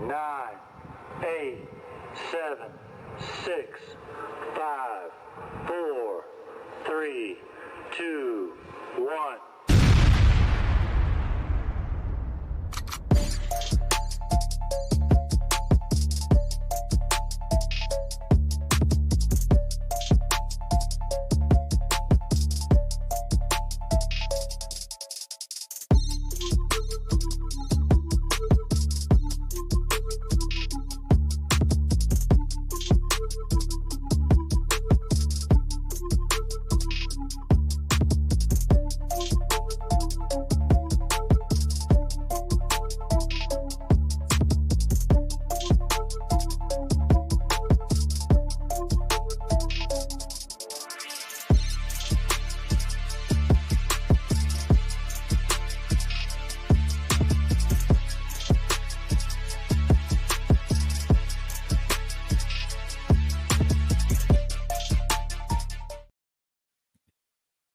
9, 8, 7, 6, 5, 4, 3, 2, 1.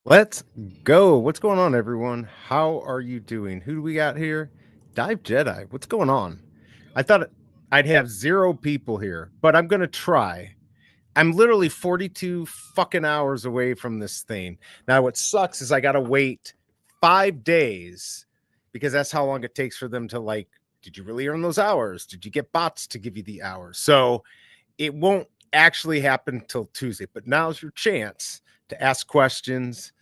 Let's go. What's going on, everyone? How are you doing? Who do we got here? Dive Jedi. What's going on? I thought I'd have 0 people here, but I'm going to try. I'm literally 42 fucking hours away from this thing. Now, what sucks is I got to wait 5 days because that's how long it takes for them to, like, did you really earn those hours? Did you get bots to give you the hours? So it won't actually happen till Tuesday, but now's your chance to ask questions.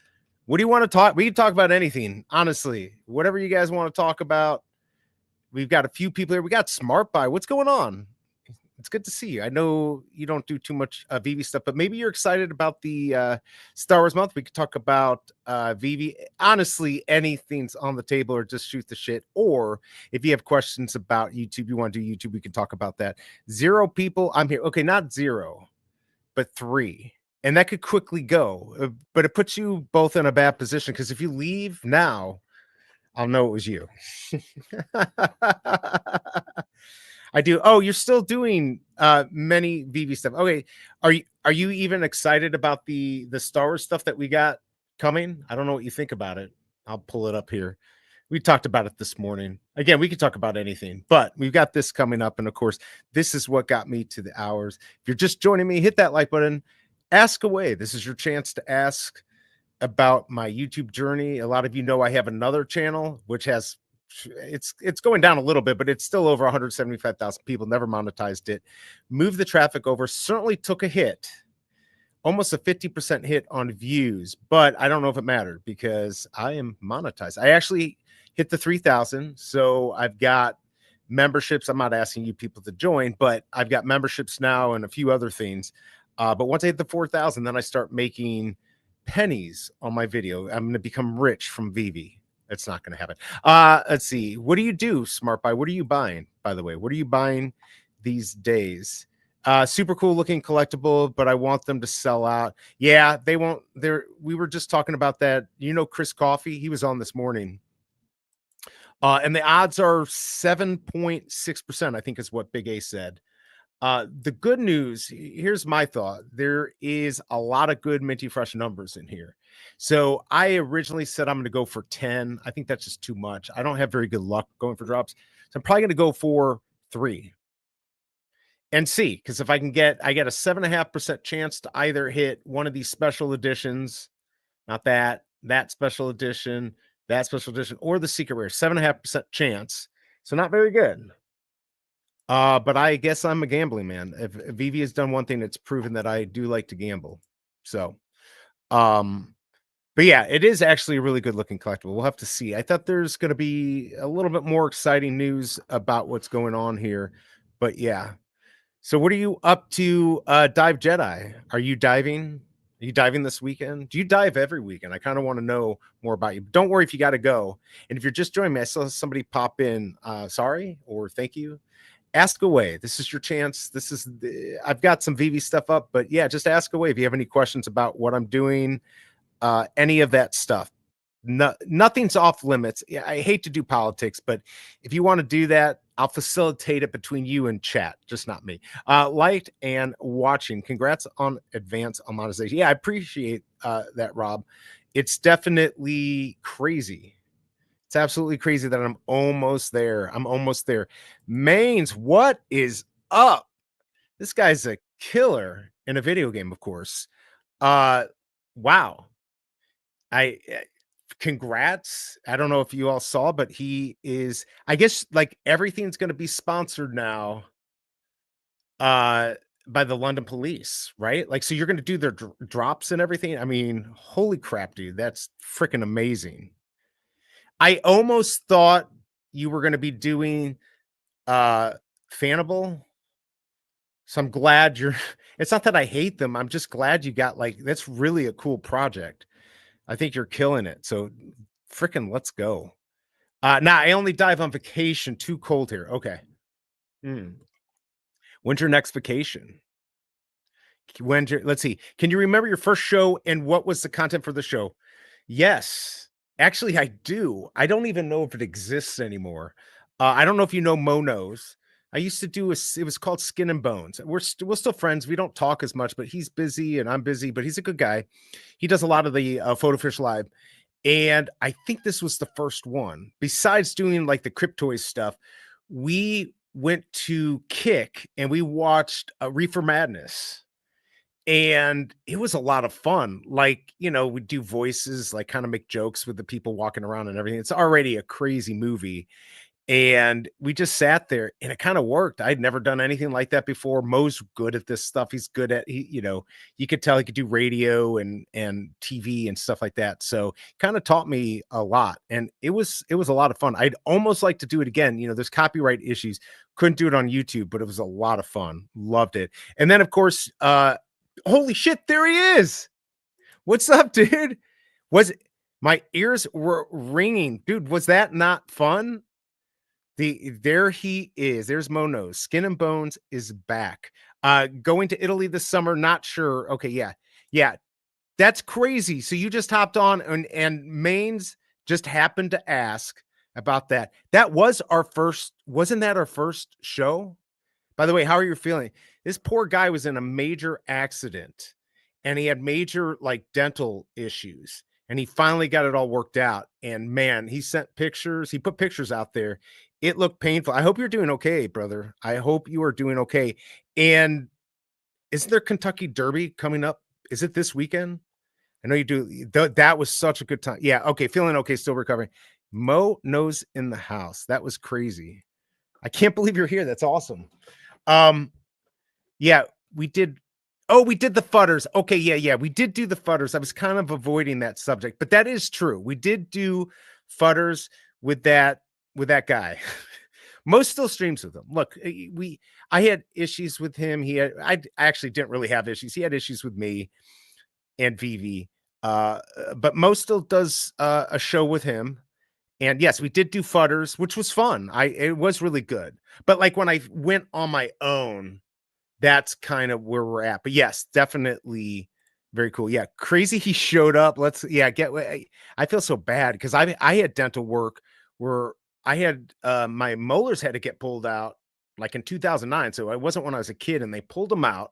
What do you want to talk? We can talk about anything, honestly. Whatever you guys want to talk about. We've got a few people here. We got Smart Buy. What's going on? It's good to see you. I know you don't do too much VV stuff, but maybe you're excited about the Star Wars month. We could talk about VV. Honestly, anything's on the table, or just shoot the shit. Or if you have questions about YouTube, you want to do YouTube, we can talk about that. 0 people. I'm here. Okay, not 0, but 3. And that could quickly go, but it puts you both in a bad position, because if you leave now, I'll know it was you. I do. Oh, you're still doing many VV stuff. Okay, are you even excited about the Star Wars stuff that we got coming? I don't know what you think about it. I'll pull it up here. We talked about it this morning. Again, we could talk about anything, but we've got this coming up, and of course, this is what got me to the hours. If you're just joining me, hit that like button. Ask away. This is your chance to ask about my YouTube journey. A lot of you know I have another channel which has it's going down a little bit, but it's still over 175,000 people. Never monetized it. Moved the traffic over. Certainly took a hit, almost a 50% hit on views, but I don't know if it mattered because I am monetized. I actually hit the 3,000, so I've got memberships. I'm not asking you people to join, but I've got memberships now and a few other things. But once I hit the 4,000, then I start making pennies on my video. I'm going to become rich from VV. It's not going to happen. Let's see. What do you do, Smart Buy? What are you buying, by the way? What are you buying these days? Super cool looking collectible, but I want them to sell out. Yeah, they won't. We were just talking about that. You know, Chris Coffey, he was on this morning. And the odds are 7.6%, I think is what Big A said. The good news, here's my thought. There is a lot of good minty fresh numbers in here. So I originally said I'm going to go for 10. I think that's just too much. I don't have very good luck going for drops. So I'm probably going to go for 3 and see, because if I get a 7.5% chance to either hit one of these special editions, not that special edition, that special edition, or the secret rare. 7.5% chance. So not very good. But I guess I'm a gambling man. If VV has done one thing, it's proven that I do like to gamble. So, but yeah, it is actually a really good looking collectible. We'll have to see. I thought there's going to be a little bit more exciting news about what's going on here, but yeah. So what are you up to, Dive Jedi? Are you diving? Are you diving this weekend? Do you dive every weekend? I kind of want to know more about you. Don't worry if you got to go. And if you're just joining me, I saw somebody pop in, sorry, or thank you. Ask away. This is your chance. I've got some VV stuff up, but yeah, just ask away if you have any questions about what I'm doing, any of that stuff. Nothing's off limits. I hate to do politics, but if you want to do that, I'll facilitate it between you and chat, just not me. Liked and watching. Congrats on advance on monetization. Yeah, I appreciate that, Rob. It's definitely crazy It's absolutely crazy that I'm almost there. I'm almost there. Mains, what is up? This guy's a killer in a video game, of course. Wow. I congrats. I don't know if you all saw, but he is, I guess, like everything's going to be sponsored now uh by the London police, right? Like, so you're going to do their drops and everything. I mean, holy crap, dude. That's freaking amazing. I almost thought you were going to be doing uh Fanable. So I'm glad you're it's not that I hate them. I'm just glad you got like that's really a cool project. I think you're killing it. So freaking let's go. Nah, I only dive on vacation. Too cold here. Okay. Hmm. When's your next vacation? Let's see. Can you remember your first show and what was the content for the show? Yes. Actually, I do. I don't even know if it exists anymore. I don't know if you know Mo knows. I used to do it was called Skin and Bones. We're still friends. We don't talk as much, but he's busy and I'm busy, but he's a good guy. He does a lot of the Photo Fish Live. And I think this was the first one. Besides doing like the Cryptoid stuff, we went to Kick and we watched Reefer Madness. And it was a lot of fun. Like, you know, we do voices, like kind of make jokes with the people walking around and everything. It's already a crazy movie. And we just sat there and it kind of worked. I'd never done anything like that before. Mo's good at this stuff. He's good at you know, you could tell he could do radio and TV and stuff like that. So kind of taught me a lot. And it was a lot of fun. I'd almost like to do it again. You know, there's copyright issues. Couldn't do it on YouTube, but it was a lot of fun. Loved it. And then of course, holy shit, there he is. What's up, dude? Was my ears were ringing. Dude, was that not fun? There he is. There's Mono. Skin and Bones is back. Going to Italy this summer, not sure. Okay, yeah. Yeah. That's crazy. So you just hopped on and Mains just happened to ask about that. That was our first, wasn't that our first show? By the way, how are you feeling? This poor guy was in a major accident and he had major like dental issues and he finally got it all worked out. And man, he sent pictures. He put pictures out there. It looked painful. I hope you're doing okay, brother. I hope you are doing okay. And isn't there Kentucky Derby coming up? Is it this weekend? I know you do. That was such a good time. Yeah. Okay. Feeling okay. Still recovering. Mo knows in the house. That was crazy. I can't believe you're here. That's awesome. Yeah, we did. Oh, we did the futters. Okay, yeah, we did do the futters. I was kind of avoiding that subject, but that is true. We did do futters with that guy. Most still streams with him. Look, I had issues with him. I actually didn't really have issues. He had issues with me and Vivi. But most still does a show with him. And yes, we did do futters, which was fun. It was really good. But like when I went on my own, that's kind of where we're at. But yes, definitely very cool. Yeah, crazy he showed up. I feel so bad because I had dental work where I had my molars had to get pulled out like in 2009. So it wasn't when I was a kid, and they pulled them out,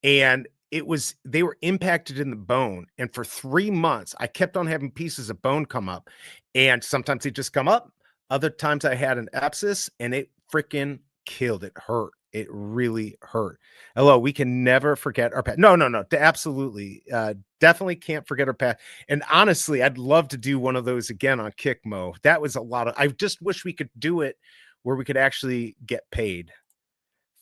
and they were impacted in the bone. And for 3 months, I kept on having pieces of bone come up, and sometimes they just come up. Other times I had an abscess, and it freaking killed. It hurt. It really hurt. Hello, we can never forget our past. No. Absolutely. Definitely can't forget our past. And honestly, I'd love to do one of those again on Kickmo. That was a lot of, I just wish we could do it where we could actually get paid.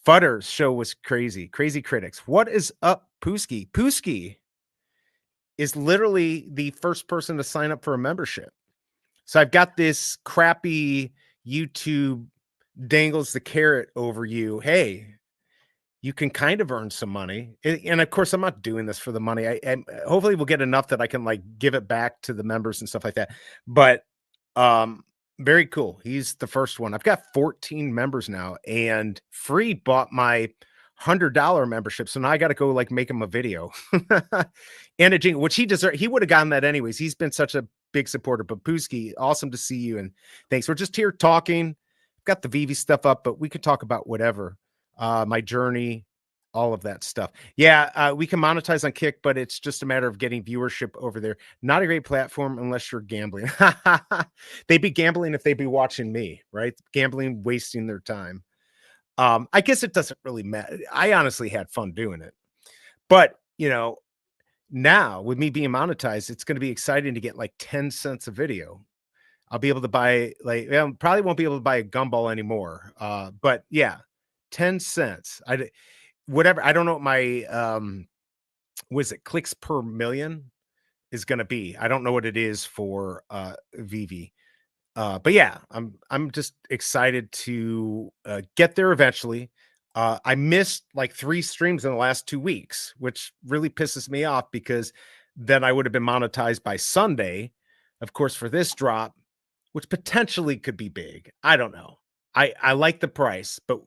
Futter's show was crazy. Crazy critics. What is up, Pooski? Pooski is literally the first person to sign up for a membership. So I've got this crappy YouTube dangles the carrot over you. Hey, you can kind of earn some money. And of course, I'm not doing this for the money. I hopefully we'll get enough that I can like give it back to the members and stuff like that. But very cool. He's the first one. I've got 14 members now, and Free bought my $100 membership. So now I got to go like make him a video and a jingle, which he deserved. He would have gotten that anyways. He's been such a big supporter. But Pooski, awesome to see you. And thanks. We're just here talking. Got the Vivi stuff up, but we could talk about whatever. My journey. all of that stuff. Yeah, we can monetize on Kick, but it's just a matter of getting viewership over there. Not a great platform unless you're gambling. They'd be gambling if they'd be watching me, right? Gambling, wasting their time. I guess it doesn't really matter. I honestly had fun doing it. But, now with me being monetized, it's going to be exciting to get like 10 cents a video. I'll be able to buy probably won't be able to buy a gumball anymore. But yeah, 10 cents. Whatever. I don't know what my was it clicks per million is going to be. I don't know what it is for VV. But yeah, I'm just excited to get there eventually. I missed like 3 streams in the last 2 weeks, which really pisses me off because then I would have been monetized by Sunday, of course, for this drop, which potentially could be big. I don't know. I like the price, but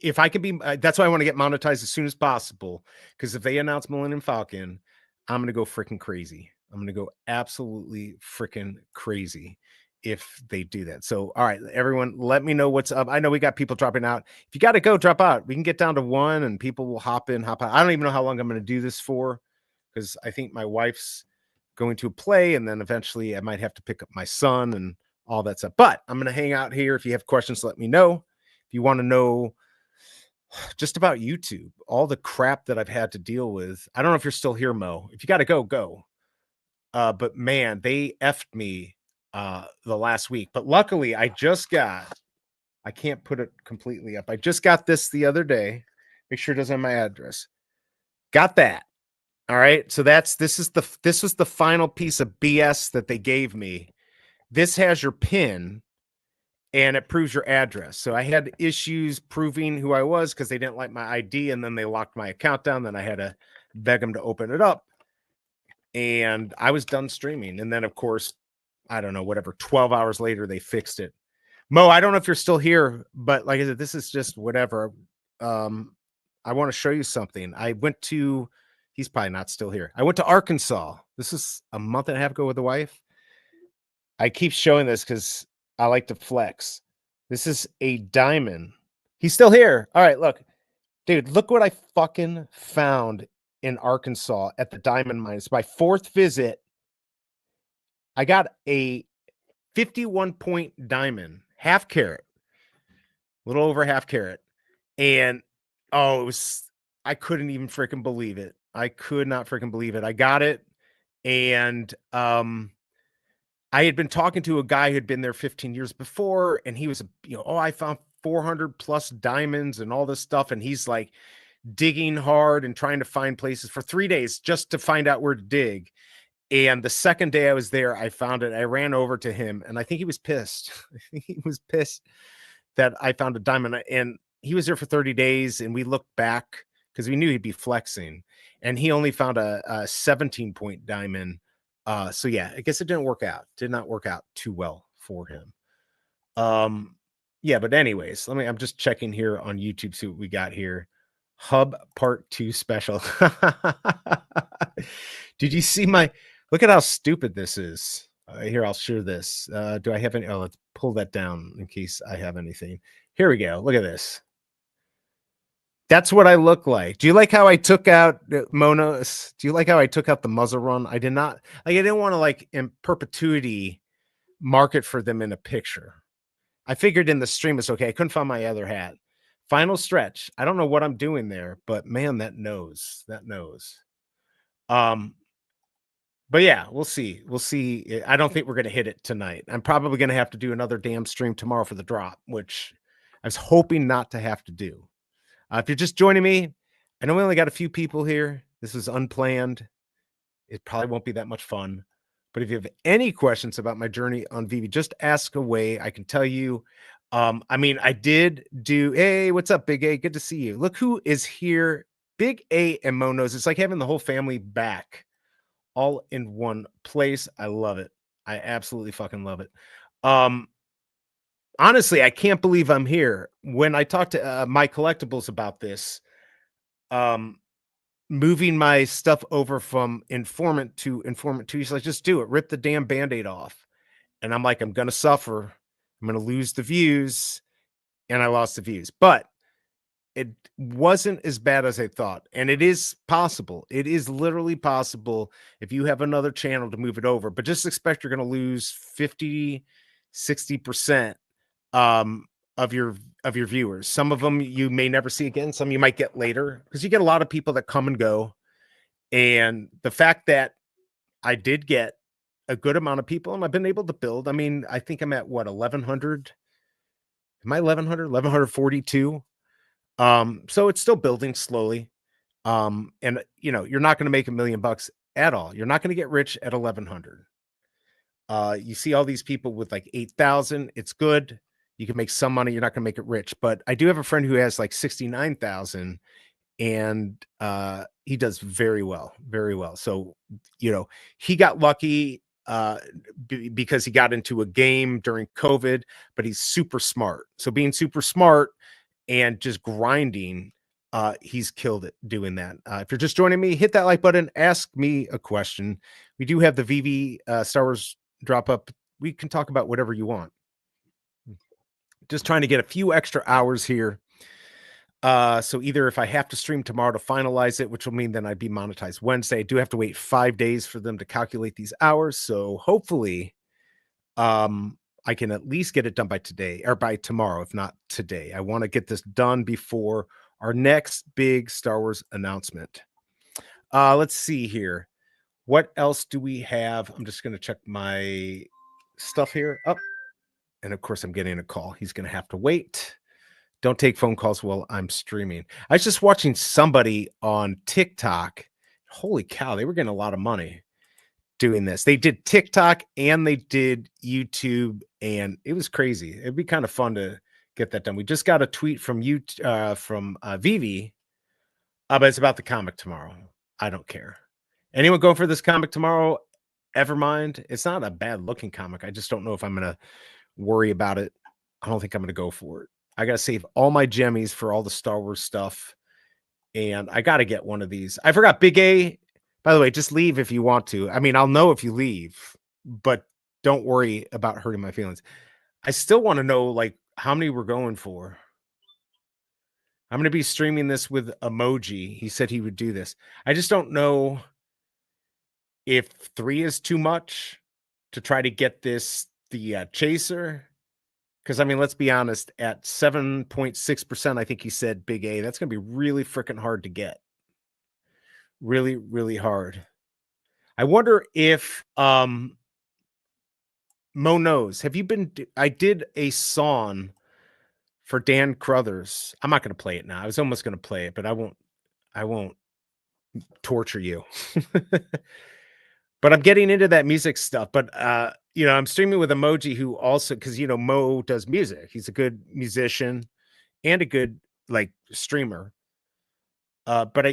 if I could be, that's why I want to get monetized as soon as possible. Because if they announce Millennium Falcon, I'm gonna go freaking crazy. I'm gonna go absolutely freaking crazy if they do that. So, all right, everyone, let me know what's up. I know we got people dropping out. If you got to go, drop out. We can get down to 1, and people will hop in, hop out. I don't even know how long I'm going to do this for, because I think my wife's going to play, and then eventually I might have to pick up my son and all that stuff. But I'm going to hang out here. If you have questions, let me know. If you want to know just about YouTube, all the crap that I've had to deal with. I don't know if you're still here, Mo. If you got to go, go. But man, they effed me the last week. But luckily, I can't put it completely up. I just got this the other day. Make sure it doesn't have my address. Got that. All right. So this was the final piece of BS that they gave me. This has your PIN and it proves your address. So I had issues proving who I was because they didn't like my ID, and then they locked my account down. Then I had to beg them to open it up. And I was done streaming. And then, of course, I don't know, whatever, 12 hours later, they fixed it. Mo, I don't know if you're still here, but like I said, this is just whatever. I want to show you something. He's probably not still here. I went to Arkansas. This is a month and a half ago with the wife. I keep showing this because I like to flex. This is a diamond. He's still here. All right, look. Dude, look what I fucking found in Arkansas at the diamond mine. It's my 4th visit. I got a 51-point diamond, half carat, a little over half carat. And I couldn't even freaking believe it. I could not freaking believe it. I got it. And I had been talking to a guy who had been there 15 years before, and he was, I found 400 plus diamonds and all this stuff. And he's like digging hard and trying to find places for 3 days just to find out where to dig. And the second day I was there, I found it. I ran over to him, and I think he was pissed. He was pissed that I found a diamond. And he was there for 30 days, and we looked back because we knew he'd be flexing. And he only found a 17-point diamond. So yeah, I guess it didn't work out. Did not work out too well for him. Yeah, but anyways, I'm just checking here on YouTube, see what we got here. Hub Part 2 special. Did you see look at how stupid this is. Here, I'll share this. Do I have any? Oh, let's pull that down in case I have anything. Here we go. Look at this. That's what I look like. Do you like how I took out Monos? Do you like how I took out the muzzle run? I did not. I didn't want to in perpetuity market for them in a picture. I figured in the stream it's okay. I couldn't find my other hat. Final stretch. I don't know what I'm doing there, but man, that knows. But yeah, we'll see. We'll see. I don't think we're going to hit it tonight. I'm probably going to have to do another damn stream tomorrow for the drop, which I was hoping not to have to do. If you're just joining me, I know we only got a few people here. This is unplanned. It probably won't be that much fun. But if you have any questions about my journey on VV, just ask away. I can tell you. I did do. Hey, what's up, Big A? Good to see you. Look who is here. Big A and Monos. It's like having the whole family back all in one place. I love it. I absolutely fucking love it. Honestly, I can't believe I'm here. When I talked to my collectibles about this, moving my stuff over from Informmint to Informmint 2, he's like, just do it. Rip the damn Band-Aid off. And I'm like, I'm going to suffer. I'm going to lose the views. And I lost the views. But it wasn't as bad as I thought. And it is possible. It is literally possible if you have another channel to move it over, but just expect you're going to lose 50, 60% um of your viewers. Some of them you may never see again, some you might get later, because you get a lot of people that come and go. And the fact that I did get a good amount of people and I've been able to build. I mean, I think I'm at what, 1100? Am I 1100? 1142? So it's still building slowly. And you're not going to make $1 million at all. You're not going to get rich at 1100. You see all these people with like 8,000. It's good. You can make some money. You're not going to make it rich, but I do have a friend who has like 69,000 and he does very well, very well. So, he got lucky because he got into a game during COVID, but he's super smart. So being super smart and just grinding, he's killed it doing that. If you're just joining me, hit that like button, ask me a question. We do have the VV Star Wars drop up. We can talk about whatever you want. Just trying to get a few extra hours here. So either if I have to stream tomorrow to finalize it, which will mean then I'd be monetized Wednesday, I do have to wait 5 days for them to calculate these hours. So hopefully, I can at least get it done by today or by tomorrow, if not today. I want to get this done before our next big Star Wars announcement. Let's see here. What else do we have? I'm just going to check my stuff here. Oh, and of course I'm getting a call. He's going to have to wait. Don't take phone calls while I'm streaming. I was just watching somebody on TikTok. Holy cow, they were getting a lot of money doing this. They did TikTok and they did YouTube, and it was crazy. It'd be kind of fun to get that done. We just got a tweet from Vivi, but it's about the comic tomorrow. I don't care. Anyone go for this comic tomorrow? Evermind. It's not a bad looking comic. I just don't know if I'm going to worry about it. I don't think I'm going to go for it. I got to save all my gemmies for all the Star Wars stuff. And I got to get one of these. I forgot Big A. By the way, just leave if you want to. I mean, I'll know if you leave, but don't worry about hurting my feelings. I still want to know like how many we're going for. I'm going to be streaming this with emoji. He said he would do this. I just don't know if 3 is too much to try to get this, the chaser. Because, I mean, let's be honest, at 7.6%, I think he said Big A, that's going to be really freaking hard to get. Really, really hard. I wonder if Mo knows. Have you been? I did a song for Dan Crothers. I'm not going to play it now. I was almost going to play it, but I won't torture you. But I'm getting into that music stuff. But I'm streaming with Emoji, who also, because Mo does music. He's a good musician and a good like streamer. But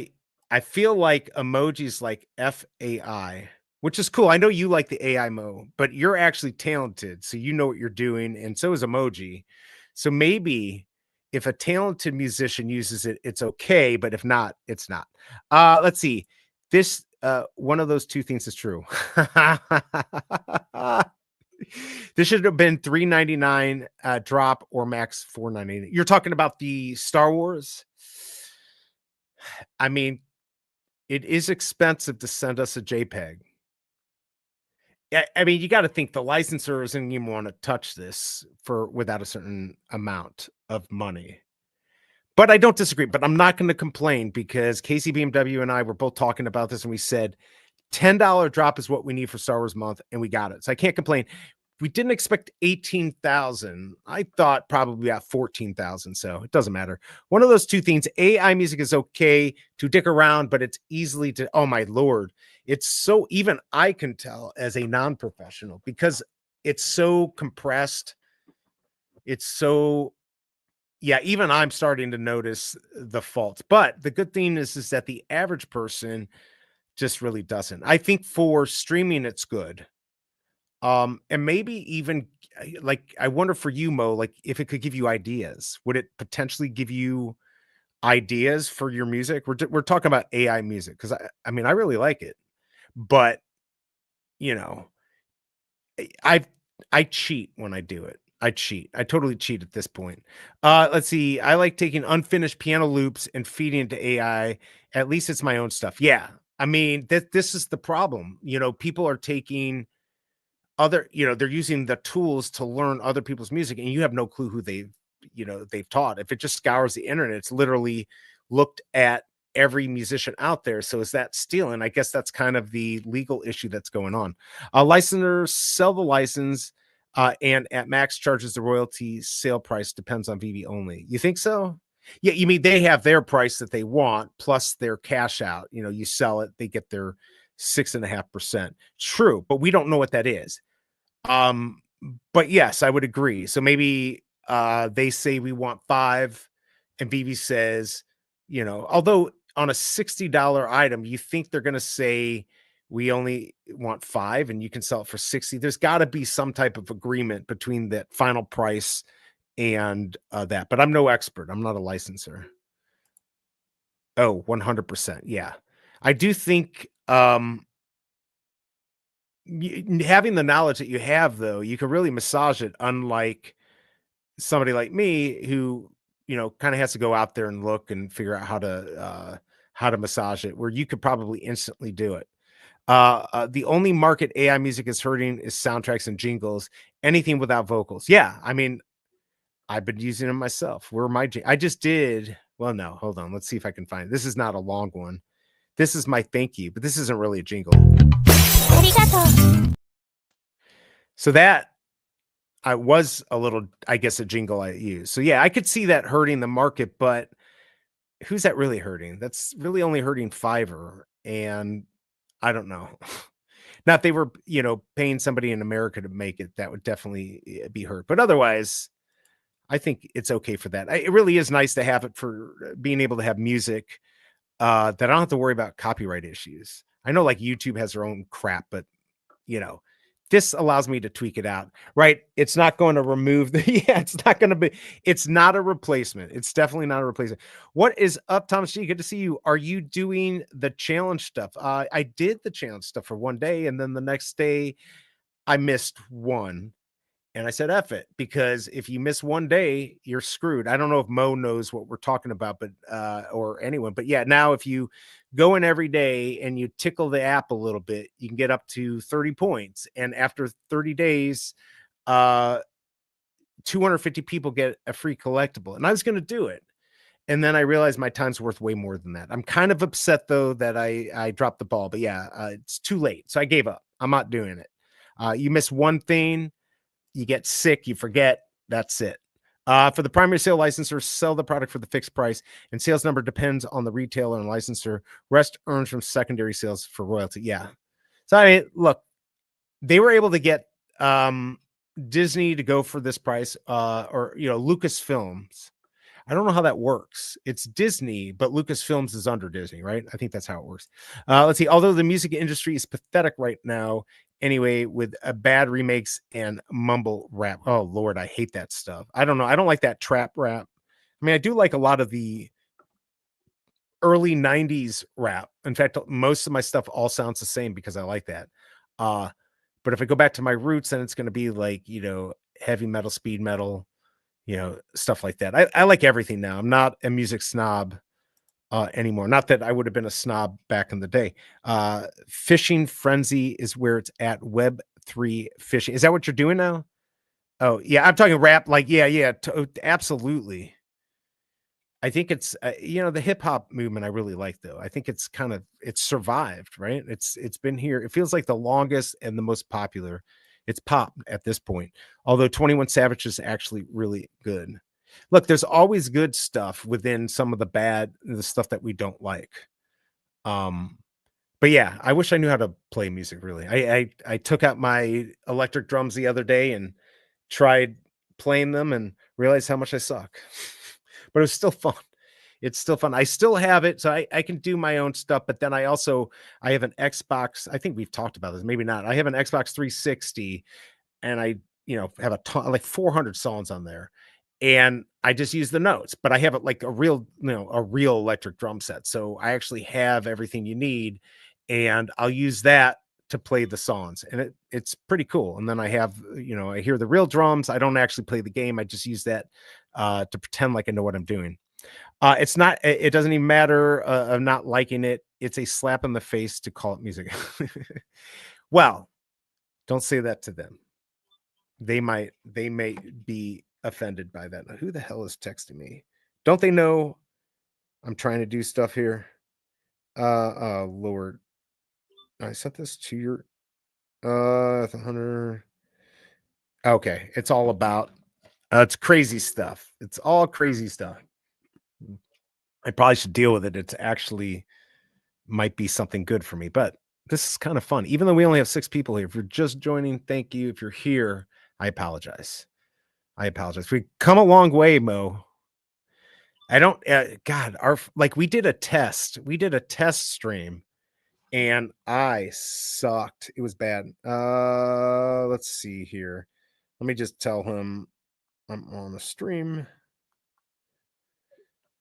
I feel like Emoji's like FAI, which is cool. I know you like the AI Mo, but you're actually talented, so you know what you're doing, and so is Emoji. So maybe if a talented musician uses it, it's okay, but if not, it's not. Let's see. This one of those two things is true. This should have been $3.99 drop or max $4.99. You're talking about the Star Wars? I mean, it is expensive to send us a JPEG. I mean, you got to think the licensor isn't even want to touch this without a certain amount of money. But I don't disagree. But I'm not going to complain because Casey BMW and I were both talking about this, and we said $10 drop is what we need for Star Wars month, and we got it. So I can't complain. We didn't expect 18,000. I thought probably about 14,000. So it doesn't matter. One of those two things. AI music is okay to dick around, but it's easily to, oh my Lord. It's so, even I can tell as a non-professional because it's so compressed. It's so, yeah, even I'm starting to notice the faults. But the good thing is that the average person just really doesn't. I think for streaming, it's good. And maybe even like, I wonder for you, Mo, like if it could give you ideas, would it potentially give you ideas for your music? We're talking about AI music because I mean, I really like it, but I cheat when I do it. I cheat. I totally cheat at this point. Let's see. I like taking unfinished piano loops and feeding into AI. At least it's my own stuff. Yeah. I mean, this is the problem. People are taking they're using the tools to learn other people's music, and you have no clue who they've taught. If it just scours the internet, it's literally looked at every musician out there. So is that stealing? I guess that's kind of the legal issue that's going on. Licensors sell the license, and at max charges the royalty sale price depends on VV only. You think so? Yeah, you mean they have their price that they want plus their cash out. You sell it, they get their 6.5%. True, but we don't know what that is. But yes, I would agree. So maybe they say we want 5, and VV says, although on a $60 item, you think they're going to say we only want 5 and you can sell it for 60. There's got to be some type of agreement between that final price and that. But I'm no expert. I'm not a licensor. Oh, 100%. Yeah. I do think having the knowledge that you have, though, you can really massage it, unlike somebody like me who kind of has to go out there and look and figure out how to massage it, where you could probably instantly do it. The only market AI music is hurting is soundtracks and jingles. Anything without vocals. Yeah, I mean, I've been using them myself. I just did. Well, no, hold on. Let's see if I can find it. This is not a long one. This is my thank you, but this isn't really a jingle. So that I was a little, I guess, a jingle I used. So yeah, I could see that hurting the market, but who's that really hurting? That's really only hurting Fiverr, and I don't know. Now, if they were, paying somebody in America to make it, that would definitely be hurt. But otherwise, I think it's okay for that. It really is nice to have it for being able to have music that I don't have to worry about copyright issues. I know like YouTube has their own crap, but this allows me to tweak it out, right? It's not going to remove it's not a replacement. It's definitely not a replacement. What is up, Thomas G? Good to see you. Are you doing the challenge stuff? I did the challenge stuff for one day, and then the next day I missed one. And I said, F it, because if you miss one day, you're screwed. I don't know if Mo knows what we're talking about, but or anyone. But yeah, now if you go in every day and you tickle the app a little bit, you can get up to 30 points. And after 30 days, 250 people get a free collectible. And I was going to do it. And then I realized my time's worth way more than that. I'm kind of upset, though, that I dropped the ball. But yeah, it's too late. So I gave up. I'm not doing it. You miss one thing, you get sick, you forget, that's it. For the primary sale licensor, sell the product for the fixed price, and sales number depends on the retailer and licensor. Rest earns from secondary sales for royalty. Yeah. So I mean, look, they were able to get Disney to go for this price, or Lucasfilms. I don't know how that works. It's Disney, but Lucasfilms is under Disney, right? I think that's how it works. Let's see. Although the music industry is pathetic right now, anyway, with bad remakes and mumble rap. Oh, Lord, I hate that stuff. I don't know. I don't like that trap rap. I mean, I do like a lot of the early 90s rap. In fact, most of my stuff all sounds the same because I like that. But if I go back to my roots, then it's going to be like, heavy metal, speed metal, stuff like that. I like everything now. I'm not a music snob anymore. Not that I would have been a snob back in the day. Fishing Frenzy is where it's at. Web3 fishing. Is that what you're doing now? Oh, yeah. I'm talking rap. Like, yeah, absolutely. I think it's, the hip hop movement I really like, though. I think it's survived, right? It's been here. It feels like the longest and the most popular. It's pop at this point. Although 21 Savage is actually really good. Look, there's always good stuff within some of the stuff that we don't like. But yeah, I wish I knew how to play music, really. I took out my electric drums the other day and tried playing them and realized how much I suck. But it was still fun. It's still fun. I still have it, so I can do my own stuff. But then I have an Xbox. I think we've talked about this, maybe not. I have an Xbox 360, and I have a ton, like 400 songs on there, and I just use the notes. But I have it like a real electric drum set, so I actually have everything you need, and I'll use that to play the songs, and it's pretty cool. And then I have, I hear the real drums. I don't actually play the game. I just use that to pretend like I know what I'm doing. It's not, it doesn't even matter of not liking it. It's a slap in the face to call it music. Well, don't say that to them. They may be offended by that. Now, who the hell is texting me? Don't they know I'm trying to do stuff here? Lord. I sent this to your Hunter. Okay, it's all about it's crazy stuff. It's all crazy stuff. I probably should deal with it. It's actually might be something good for me, but this is kind of fun. Even though we only have 6 people here. If you're just joining, thank you. If you're here, I apologize. We come a long way, Mo. I don't God, we did a test. We did a test stream and I sucked. It was bad. Let's see here. Let me just tell him I'm on the stream.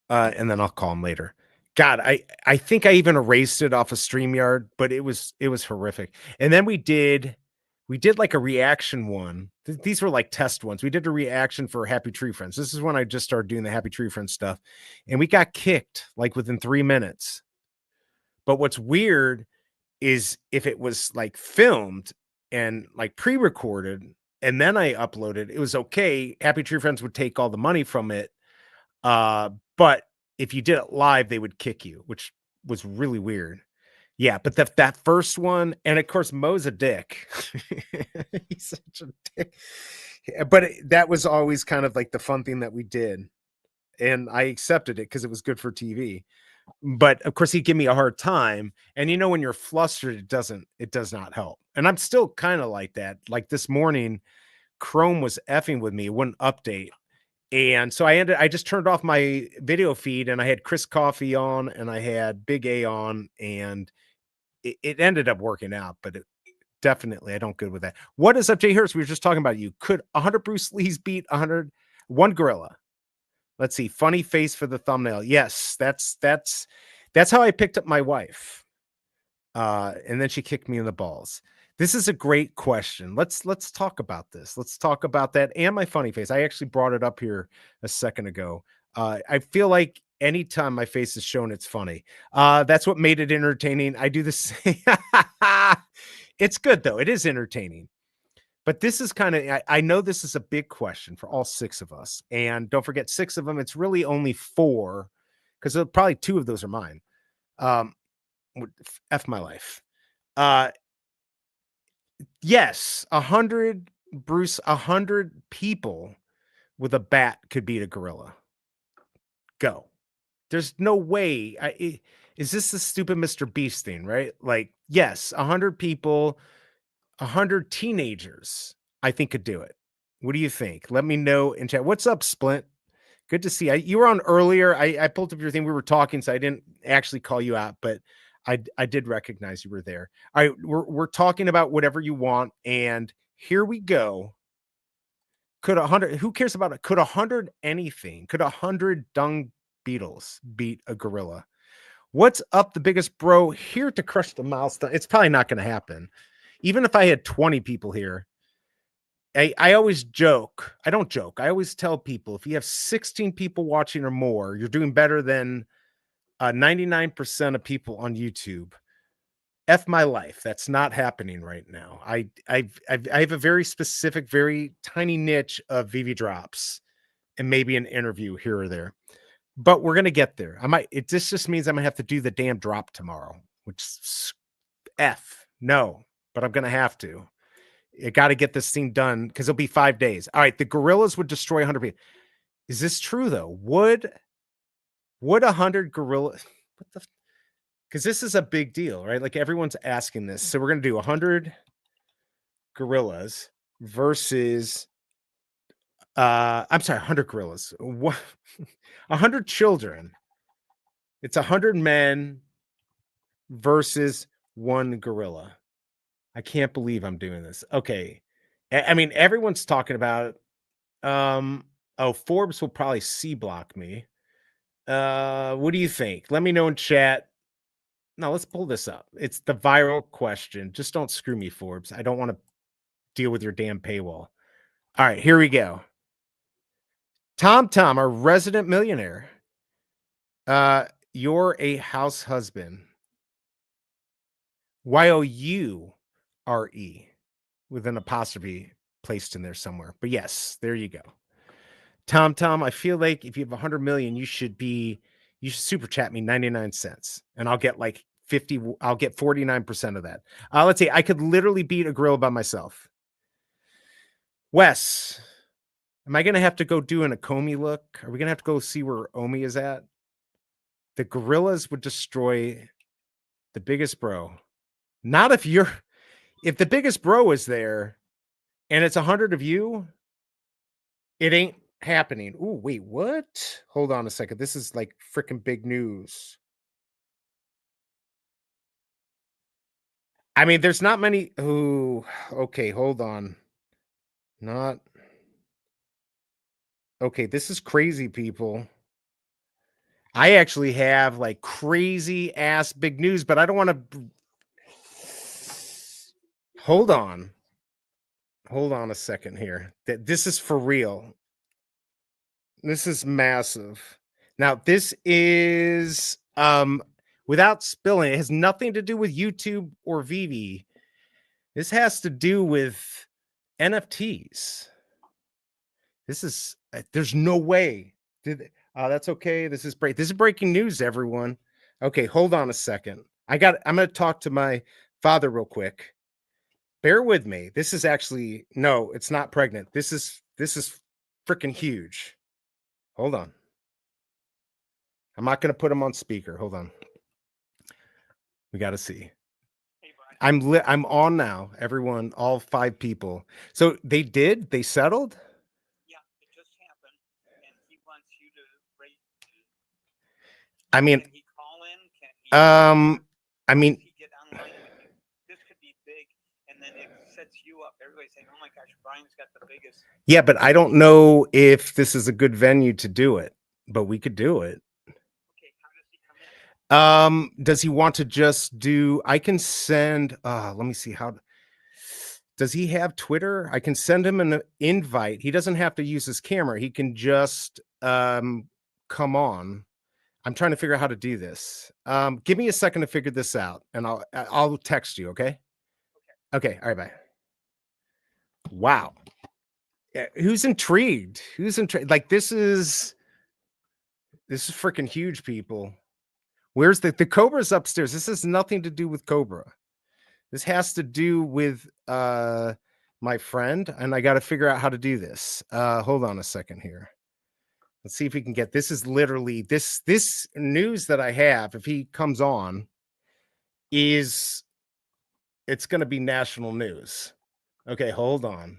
And then I'll call him later. God, I think I even erased it off of StreamYard, but it was horrific. And then we did like a reaction one. These were like test ones. We did a reaction for Happy Tree Friends. This is when I just started doing the Happy Tree Friends stuff. And we got kicked like within 3 minutes. But what's weird is if it was like filmed and like pre-recorded and then I uploaded, it was okay. Happy Tree Friends would take all the money from it. But if you did it live, they would kick you, which was really weird. Yeah, but that first one, and of course, Mo's a dick. He's such a dick. But that was always kind of like the fun thing that we did. And I accepted it because it was good for TV. But of course, he'd give me a hard time. And when you're flustered, it does not help. And I'm still kind of like that. Like this morning, Chrome was effing with me. It wouldn't update. And so I just turned off my video feed and I had Chris Coffee on and I had Big A on and it ended up working out, but definitely I don't good with that. What is up, Jay Hurst? We were just talking about you. Could 100 Bruce Lees beat 101 Gorilla? Let's see. Funny face for the thumbnail. Yes, that's how I picked up my wife. And then she kicked me in the balls. This is a great question. Let's talk about this. Let's talk about that and my funny face. I actually brought it up here a second ago. I feel like anytime my face is shown, it's funny. That's what made it entertaining. I do the same. It's good though. It is entertaining. But this is kind of, I know this is a big question for all 6 of us. And don't forget 6 of them. It's really only 4 because probably 2 of those are mine. F my life. Yes, 100 people with a bat could beat a gorilla. Go. There's no way. Is this the stupid Mr. Beast thing, right? Like, yes, 100 people, 100 teenagers, I think could do it. What do you think? Let me know in chat. What's up, Splint? Good to see you. You were on earlier. I pulled up your thing. We were talking, so I didn't actually call you out, but I did recognize you were there. All right, we're talking about whatever you want, and here we go. Could 100? Who cares about it? Could 100 anything? Could 100 dung beetles beat a gorilla? What's up, the biggest bro here to crush the milestone? It's probably not going to happen. Even if I had 20 people here, I always joke. I don't joke. I always tell people if you have 16 people watching or more, you're doing better than 99% of people on YouTube. F my life. That's not happening right now. I have a very specific, very tiny niche of VV drops and maybe an interview here or there. But we're gonna get there. This just means I'm gonna have to do the damn drop tomorrow, which F no, but I'm gonna have to. I got to get this thing done because it'll be 5 days. All right, the gorillas would destroy 100 people. Is this true though? Would 100 gorillas? What the? Because this is a big deal, right? Like everyone's asking this. So we're gonna do 100 gorillas versus. I'm sorry, 100 gorillas. What? 100 children. It's 100 men versus 1 gorilla. I can't believe I'm doing this. Okay. I mean, everyone's talking about it. Forbes will probably C block me. What do you think? Let me know in chat. Now let's pull this up. It's the viral question. Just don't screw me, Forbes. I don't want to deal with your damn paywall. All right, here we go. Tom, our resident millionaire. You're a house husband. YOURE with an apostrophe placed in there somewhere. But yes, there you go. Tom, I feel like if you have 100 million, you should super chat me 99 cents and I'll get like 49% of that. Let's see. I could literally beat a gorilla by myself. Wes, am I going to have to go do an Akomi look? Are we going to have to go see where Omi is at? The gorillas would destroy the biggest bro. Not if the biggest bro is there and it's 100 of you, it ain't happening. Ooh, wait, what? Hold on a second. This is like freaking big news. I mean, there's not many. Ooh, okay, hold on. Not. Okay, this is crazy, people. I actually have like crazy ass big news, but I don't want to. Hold on. Hold on a second here. This is for real. This is massive. Now, this is without spilling, it has nothing to do with YouTube or Vivi. This has to do with NFTs. This is there's no way. That's okay. This is breaking news, everyone. Okay, hold on a second. I'm gonna talk to my father real quick. Bear with me. This is actually no, it's not pregnant. This is freaking huge. Hold on. I'm not going to put him on speaker. Hold on. We got to see. I'm on now. Everyone, all 5 people. So they settled? Yeah, it just happened. And he wants you to rate. I mean, can he call in? Can he, I mean, he get online with you? This could be big. And then it sets you up. Everybody's saying, oh my gosh, Brian's got the biggest. Yeah, but I don't know if this is a good venue to do it, but we could do it. Okay, how does he come in? Does he want to just do, I can send, let me see how, does he have Twitter? I can send him an invite. He doesn't have to use his camera. He can just come on. I'm trying to figure out how to do this. Give me a second to figure this out and I'll text you, okay? Okay, all right, bye. Wow. Who's intrigued? Who's intrigued? Like this is freaking huge, people. Where's the Cobra's upstairs? This has nothing to do with Cobra. This has to do with my friend, and I got to figure out how to do this. Hold on a second here. Let's see if we can get this. Is literally this news that I have. If he comes on, it's going to be national news. Okay, hold on.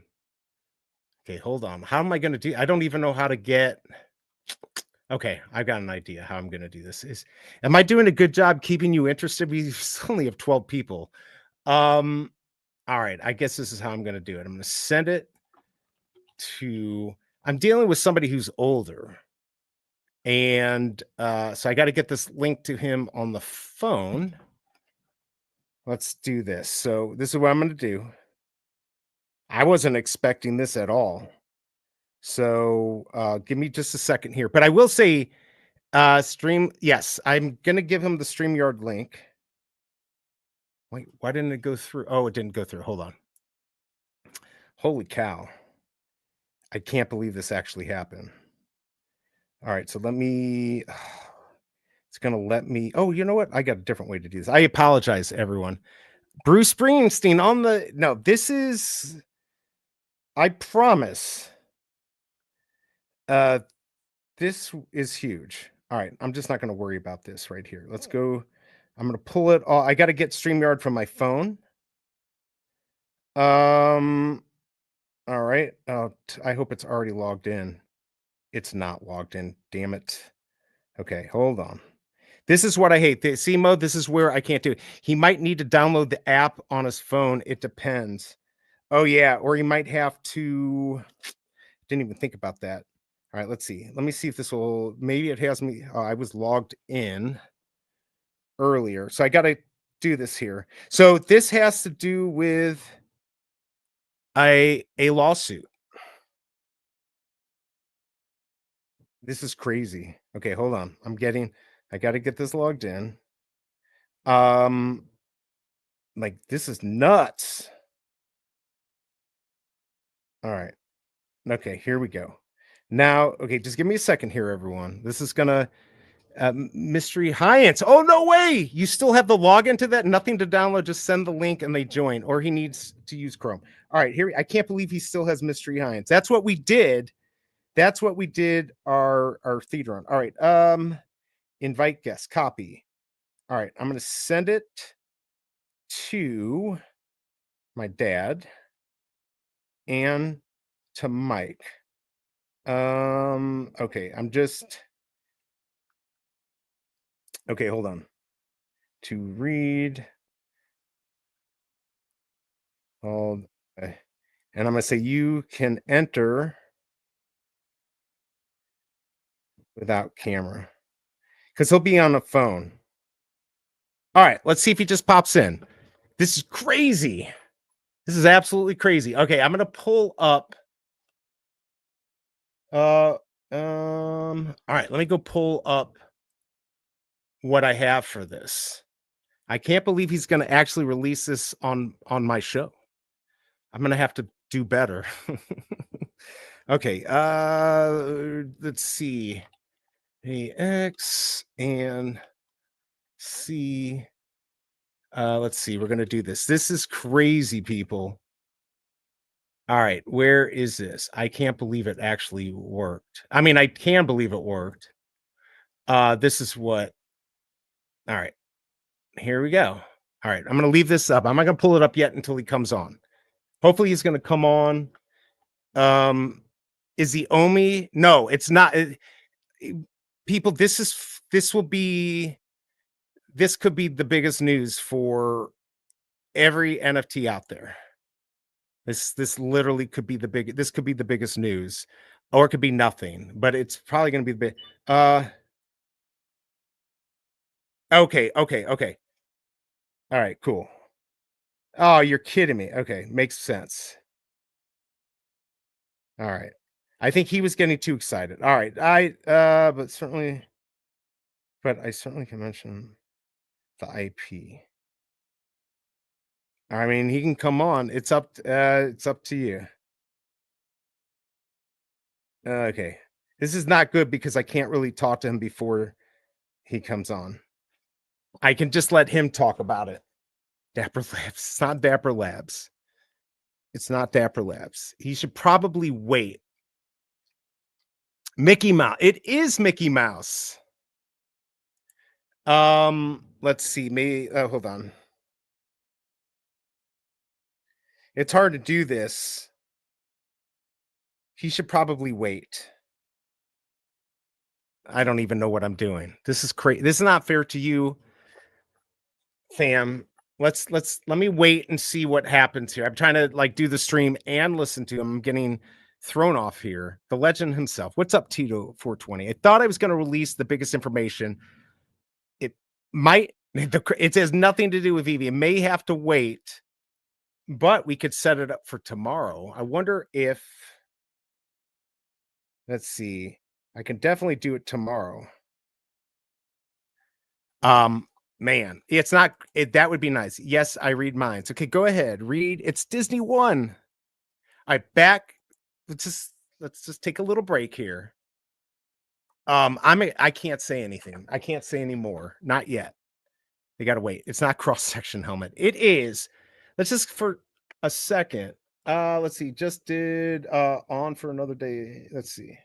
Okay, hold on. How am I going to do? I don't even know how to get. Okay, I've got an idea how I'm going to do this. Am I doing a good job keeping you interested? We only have 12 people. All right, I guess this is how I'm going to do it. I'm going to send it to. I'm dealing with somebody who's older, and so I got to get this link to him on the phone. Let's do this. So this is what I'm going to do. I wasn't expecting this at all. So give me just a second here. But I will say stream. Yes, I'm going to give him the StreamYard link. Wait, why didn't it go through? Oh, it didn't go through. Hold on. Holy cow. I can't believe this actually happened. All right, so let me. It's going to let me. Oh, you know what? I got a different way to do this. I apologize, everyone. Bruce Springsteen on the. No, this is. I promise. This is huge. All right, I'm just not going to worry about this right here. Let's go. I'm going to pull it all. I got to get StreamYard from my phone. All right. I hope it's already logged in. It's not logged in. Damn it. Okay, hold on. This is what I hate. The C mode, this is where I can't do it. He might need to download the app on his phone. It depends. Oh, yeah. Or he might have to. Didn't even think about that. All right, let's see. Let me see if this will. Maybe it has me. I was logged in. earlier. So I got to do this here. So this has to do with a lawsuit. This is crazy. Okay, hold on. I got to get this logged in. Like this is nuts. All right. Okay, here we go. Now, okay, just give me a second here, everyone. This is gonna Mystery Hyance. Oh, no way! You still have the login to that? Nothing to download. Just send the link and they join. Or he needs to use Chrome. All right, here. I can't believe he still has Mystery Hyance. That's what we did. That's what we did our theater on. All right. Invite guest. Copy. All right. I'm gonna send it to my dad and to Mike. Okay. Okay, hold on. To read all, and I'm going to say you can enter without camera because he'll be on the phone. All right, let's see if he just pops in. This is crazy. This is absolutely crazy. Okay, I'm going to pull up. All right, let me go pull up what I have for this. I can't believe he's going to actually release this on my show. I'm going to have to do better. Okay, let's see. AX and C. Let's see. We're going to do this. This is crazy, people. All right, where is this? I can't believe it actually worked. I mean, I can believe it worked. This is what. All right, here we go. All right, I'm going to leave this up. I'm not going to pull it up yet until he comes on. Hopefully he's going to come on. Is the Omi? No, it's not. People, this could be the biggest news for every NFT out there. This literally could be the biggest news, or it could be nothing, but it's probably going to be the big. Okay. All right, cool. Oh, you're kidding me. Okay, makes sense. All right. I think he was getting too excited. All right. But I certainly can mention the IP. I mean, he can come on. It's up to you. Okay. This is not good because I can't really talk to him before he comes on. I can just let him talk about it. Dapper Labs. It's not Dapper Labs. It's not Dapper Labs. He should probably wait. Mickey Mouse. It is Mickey Mouse. Let's see. Hold on. It's hard to do this. He should probably wait. I don't even know what I'm doing. This is crazy. This is not fair to you, fam. Let me wait and see what happens here. I'm trying to like do the stream and listen to him. I'm getting thrown off here. The legend himself. What's up, Tito 420? I thought I was going to release the biggest information. It might. It has nothing to do with Evie. It may have to wait, but we could set it up for tomorrow. I wonder if. Let's see. I can definitely do it tomorrow. Man, it's not. That would be nice. Yes, I read minds. Okay, go ahead. Read. It's Disney One. All right, back. Let's just take a little break here. I can't say anything. I can't say any more. Not yet. They gotta wait. It's not cross-section helmet. It is. Let's just for a second. Let's see. Just did on for another day. Let's see.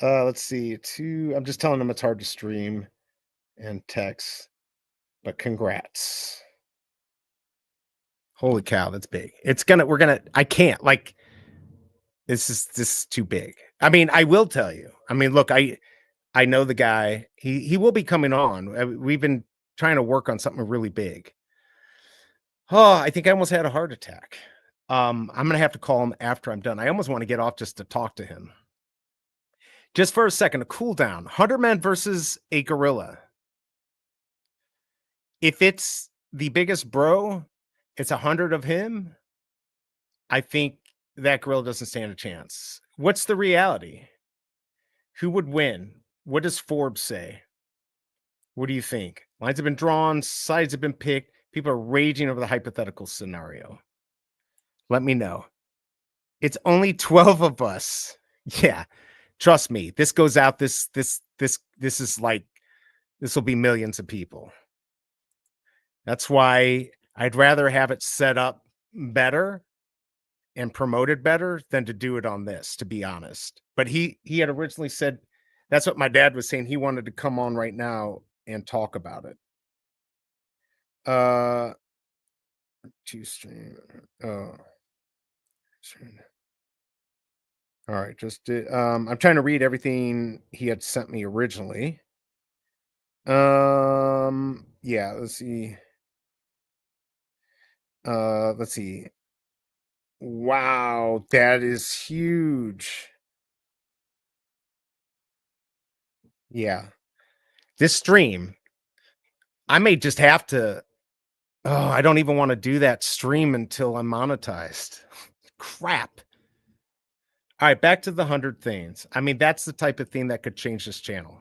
Let's see. I'm just telling them it's hard to stream and text, but congrats. Holy cow, that's big. I can't like this is too big. I mean, I will tell you. I mean, look, I know the guy. He will be coming on. We've been trying to work on something really big. Oh, I think I almost had a heart attack. I'm gonna have to call him after I'm done. I almost want to get off just to talk to him. Just for a second, a cool down. 100 men versus a gorilla. If it's the biggest bro, it's 100 of him. I think that gorilla doesn't stand a chance. What's the reality? Who would win? What does Forbes say? What do you think? Lines have been drawn, sides have been picked. People are raging over the hypothetical scenario. Let me know. It's only 12 of us. Yeah. Trust me. This goes out. This is like, this will be millions of people. That's why I'd rather have it set up better and promoted better than to do it on this, to be honest. But he had originally said, that's what my dad was saying. He wanted to come on right now and talk about it. To stream. Oh. All right, just I'm trying to read everything he had sent me originally. Yeah, let's see. Let's see. Wow, that is huge. Yeah. This stream, I may just have to. Oh, I don't even want to do that stream until I'm monetized. Crap. All right, back to the 100 things. I mean, that's the type of thing that could change this channel.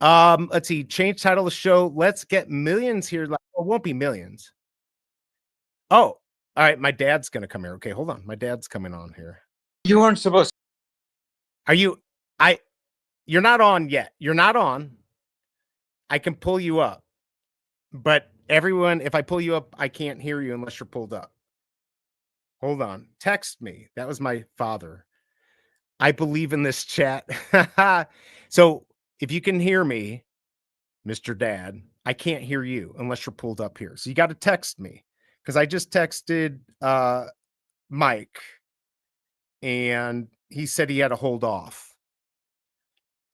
Let's see. Change title of the show. Let's get millions here. It won't be millions. Oh, all right. My dad's gonna come here. Okay, hold on. My dad's coming on here. You weren't supposed to. Are you? You're not on yet. You're not on. I can pull you up, but everyone, if I pull you up, I can't hear you unless you're pulled up. Hold on. Text me. That was my father. I believe in this chat. So if you can hear me, Mr. Dad, I can't hear you unless you're pulled up here. So you got to text me, because I just texted Mike and he said he had to hold off.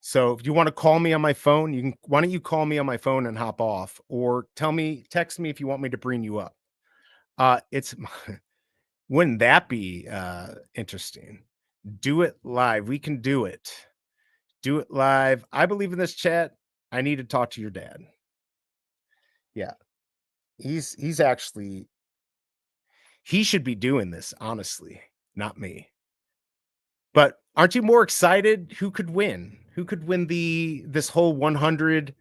So if you want to call me on my phone, you can. Why don't you call me on my phone and hop off, or text me if you want me to bring you up. It's wouldn't that be interesting? Do it live. We can do it. Do it live. I believe in this chat. I need to talk to your dad. Yeah. He's actually, he should be doing this, honestly, not me. But aren't you more excited? Who could win? Who could win this whole 100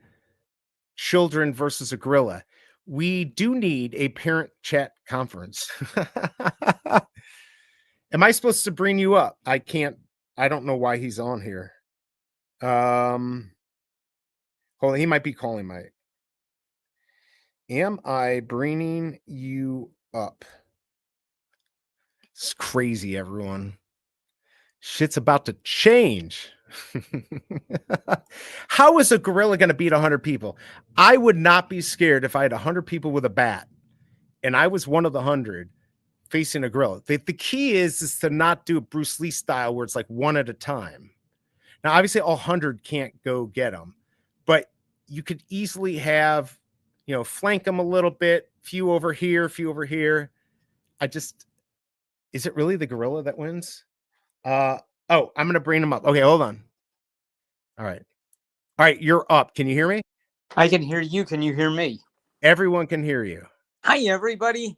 children versus a gorilla? We do need a parent chat conference. Am I supposed to bring you up? I can't. I don't know why he's on here. Hold on, he might be calling my. Am I bringing you up? It's crazy, everyone. Shit's about to change. How is a gorilla going to beat 100 people? I would not be scared if I had 100 people with a bat and I was one of the 100 facing a gorilla. The key is to not do it Bruce Lee style where it's like one at a time. Now, obviously, all 100 can't go get them, but you could easily have, flank them a little bit, few over here, few over here. Is it really the gorilla that wins? I'm going to bring him up. Okay, hold on. All right, you're up. Can you hear me? I can hear you. Can you hear me? Everyone can hear you. Hi, everybody.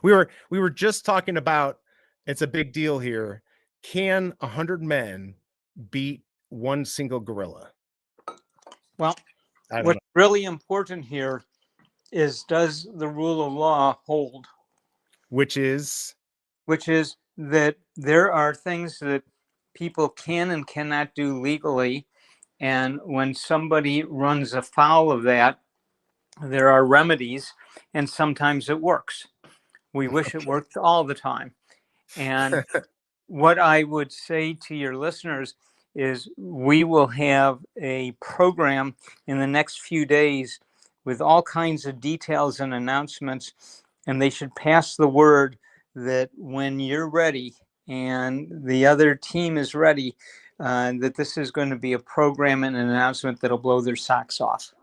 we were just talking about, it's a big deal here. Can 100 men beat one single gorilla? Well, what's really important here is, does the rule of law hold? Which is that there are things that people can and cannot do legally. And when somebody runs afoul of that, there are remedies, and sometimes it works. We wish it worked all the time. And what I would say to your listeners is, we will have a program in the next few days with all kinds of details and announcements, and they should pass the word that when you're ready and the other team is ready, that this is going to be a program and an announcement that'll blow their socks off.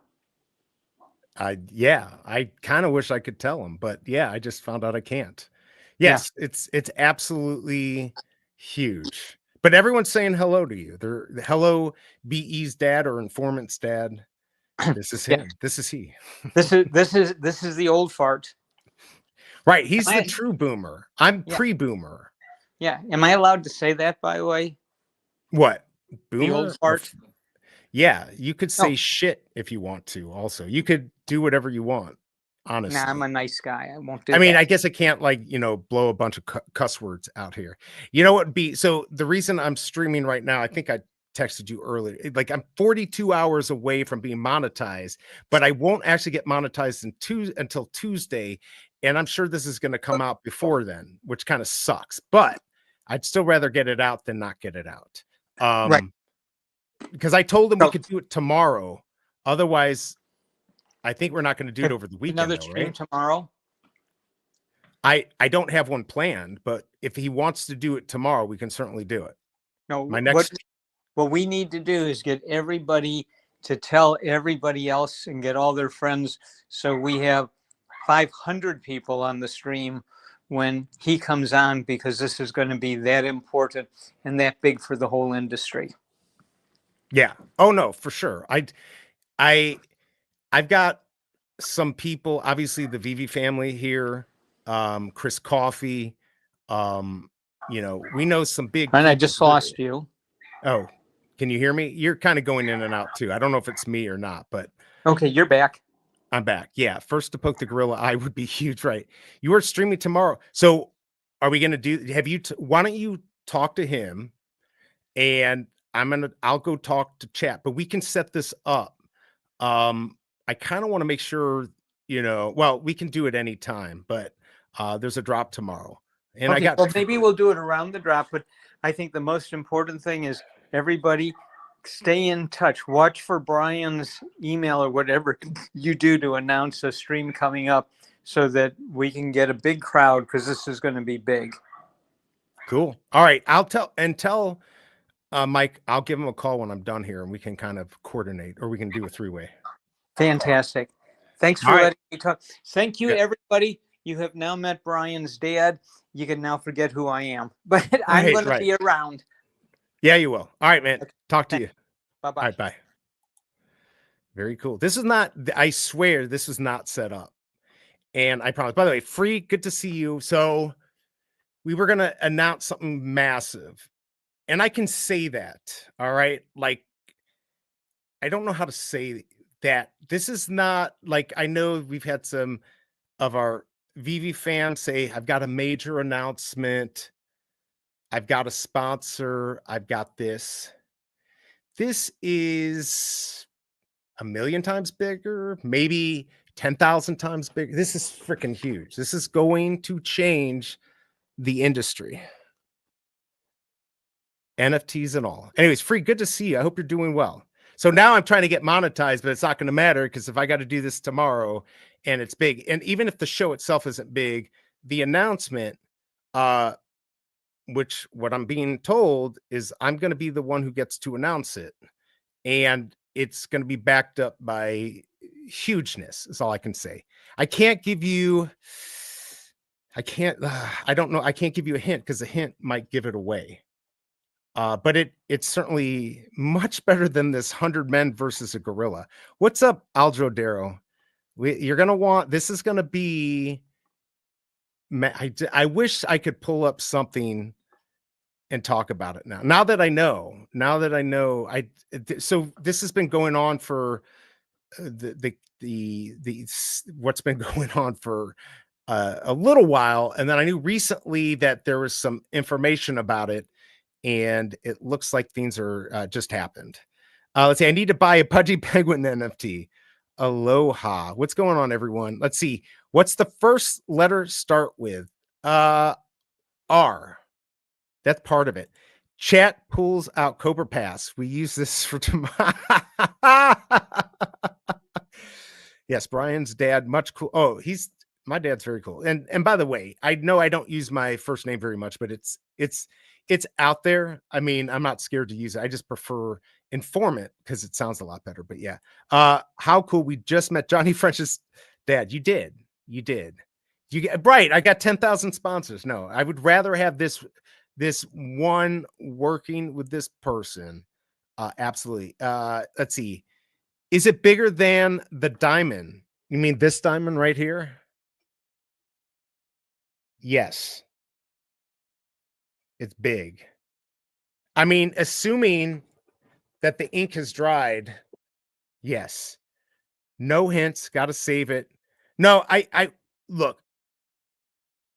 I kind of wish I could tell them, but yeah, I just found out I can't. Yes, it's absolutely huge. But everyone's saying hello to you. They're hello, BE's dad or Informmint's dad. This is him. This is he. This is the old fart. Right. He's the true boomer. I'm pre-boomer. Yeah. Am I allowed to say that, by the way? What? Boomer? The old fart? Yeah, you could say shit if you want to. Also, you could do whatever you want. Honestly, nah, I'm a nice guy. I won't do. I mean, I guess I can't blow a bunch of cuss words out here. You know what? So the reason I'm streaming right now, I think I texted you earlier. Like I'm 42 hours away from being monetized, but I won't actually get monetized until Tuesday, and I'm sure this is going to come out before then, which kind of sucks. But I'd still rather get it out than not get it out. Right. Because I told him we could do it tomorrow. Otherwise, I think we're not going to do it over the weekend. Another stream tomorrow? I don't have one planned, but if he wants to do it tomorrow, we can certainly do it. No, what we need to do is get everybody to tell everybody else and get all their friends. So we have 500 people on the stream when he comes on, because this is going to be that important and that big for the whole industry. Yeah. Oh no, for sure. I've got some people, obviously the Vivi family here, Chris Coffey, we know some big. And I just lost you. Oh, can you hear me? You're kind of going in and out too. I don't know if it's me or not, but okay, you're back. I'm back. Yeah, first to poke the gorilla eye would be huge, right? You are streaming tomorrow, so are we going to do? Why don't you talk to him, and I'll go talk to chat, but we can set this up. I kind of want to make sure, we can do it anytime, but there's a drop tomorrow. And maybe we'll do it around the drop, but I think the most important thing is everybody stay in touch. Watch for Brian's email or whatever you do to announce a stream coming up so that we can get a big crowd, because this is going to be big. Cool. All right. I'll tell Mike, I'll give him a call when I'm done here and we can kind of coordinate, or we can do a three-way. Fantastic. Thanks for letting me talk. Thank you, everybody. You have now met Brian's dad. You can now forget who I am, but I'm going to be around. Yeah, you will. All right, man. Okay. Talk to you. Bye-bye. All right, bye. Very cool. This is not, I swear this is not set up. And I promise, by the way, Free, good to see you. So we were going to announce something massive. And I can say that, all right? Like, I don't know how to say that. This is not, like, I know we've had some of our Vivi fans say, I've got a major announcement. I've got a sponsor. I've got this. This is 1,000,000 times bigger, maybe 10,000 times bigger. This is freaking huge. This is going to change the industry. NFTs and all. Anyways, Free, good to see you. I hope you're doing well. So now I'm trying to get monetized, but it's not going to matter, because if I got to do this tomorrow and it's big, and even if the show itself isn't big, the announcement, which what I'm being told is I'm going to be the one who gets to announce it. And it's going to be backed up by hugeness, is all I can say. I can't give you, I don't know. I can't give you a hint, because a hint might give it away. But it's certainly much better than this 100 men versus a gorilla. What's up, Aldro Darrow? You're going to want, this is going to be, I wish I could pull up something and talk about it now. Now that I know, so this has been going on for what's been going on for a little while. And then I knew recently that there was some information about it, and it looks like things are just happened. Let's see. I need to buy a Pudgy Penguin NFT. Aloha. What's going on, everyone? Let's see. What's the first letter start with? R. That's part of it. Chat pulls out Cobra Pass. We use this for tomorrow. Yes, Brian's dad, much cool. Oh, my dad's very cool. And by the way, I know I don't use my first name very much, but it's out there. I mean, I'm not scared to use it. I just prefer Informmint because it sounds a lot better. But yeah, how cool. We just met Johnny French's dad. You did. You get right. I got 10,000 sponsors. No, I would rather have this one working with this person. Absolutely. Let's see. Is it bigger than the diamond? You mean this diamond right here? Yes. It's big. I mean, assuming that the ink has dried. Yes. No hints. Got to save it. No, I look.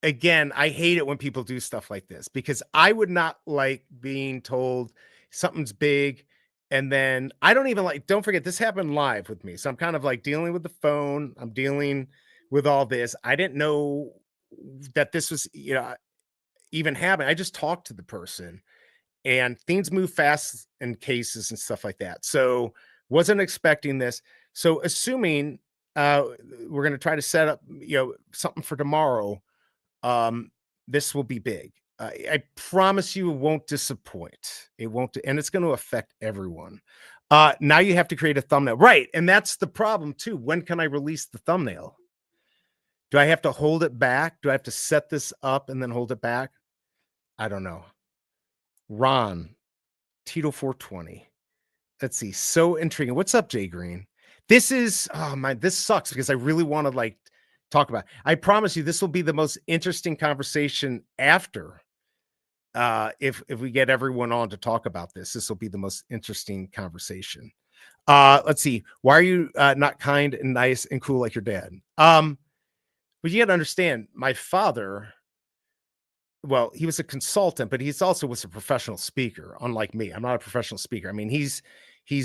Again, I hate it when people do stuff like this because I would not like being told something's big. And then I don't even like, don't forget, this happened live with me. So I'm kind of like dealing with the phone. I'm dealing with all this. I didn't know that this was, even happening. I just talked to the person and things move fast in cases and stuff like that. So wasn't expecting this. So assuming we're going to try to set up, something for tomorrow, this will be big. I promise you it won't disappoint. It won't, and it's going to affect everyone. Now you have to create a thumbnail. Right. And that's the problem too. When can I release the thumbnail? Do I have to hold it back? Do I have to set this up and then hold it back? I don't know. Ron, Tito 420. Let's see. So intriguing. What's up, Jay Green? This is, this sucks because I really want to talk about it. I promise you this will be the most interesting conversation after. If we get everyone on to talk about this will be the most interesting conversation. Let's see. Why are you not kind and nice and cool like your dad? But you got to understand, my father, well, he was a consultant, but he's also was a professional speaker, unlike me. I'm not a professional speaker. I mean, he's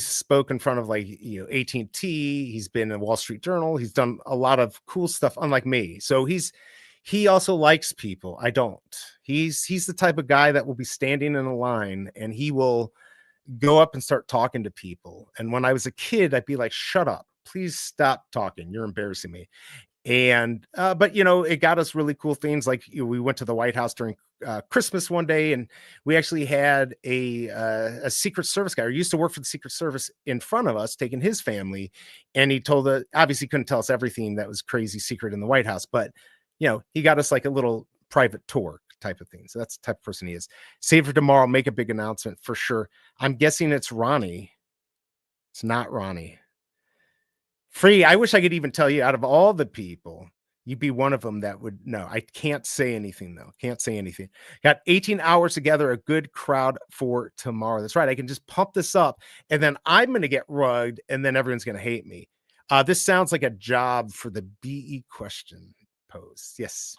spoke in front of AT&T. He's been in Wall Street Journal. He's done a lot of cool stuff, unlike me. So he also likes people. I don't. He's the type of guy that will be standing in a line and he will go up and start talking to people. And when I was a kid, I'd be like, shut up, please stop talking. You're embarrassing me. And but it got us really cool things like we went to the White House during Christmas one day, and we actually had a Secret Service guy who used to work for the Secret Service in front of us, taking his family, and he told us, obviously couldn't tell us everything that was crazy secret in the White House, but he got us like a little private tour type of thing. So that's the type of person he is. Save for tomorrow, make a big announcement for sure. I'm guessing it's Ronnie. It's not Ronnie. Free. I wish I could even tell you, out of all the people, you'd be one of them that would know. I can't say anything though. Can't say anything. Got 18 hours together, a good crowd for tomorrow. That's right. I can just pump this up and then I'm going to get rugged and then everyone's going to hate me. This sounds like a job for the BE question pose. Yes.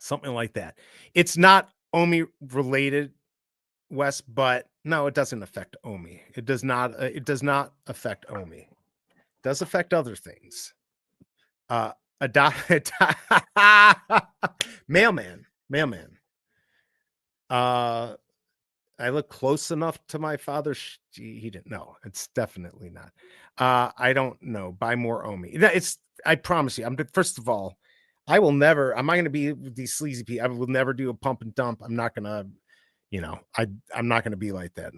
Something like that. It's not OMI related, Wes, but no, it doesn't affect OMI. It does not affect OMI. Does affect other things. Mailman. I look close enough to my father. He didn't know. It's definitely not. I don't know. Buy more OMI. I promise you. First of all, I will never. I'm not going to be with these sleazy people. I will never do a pump and dump. I'm not going to. I'm not going to be like that.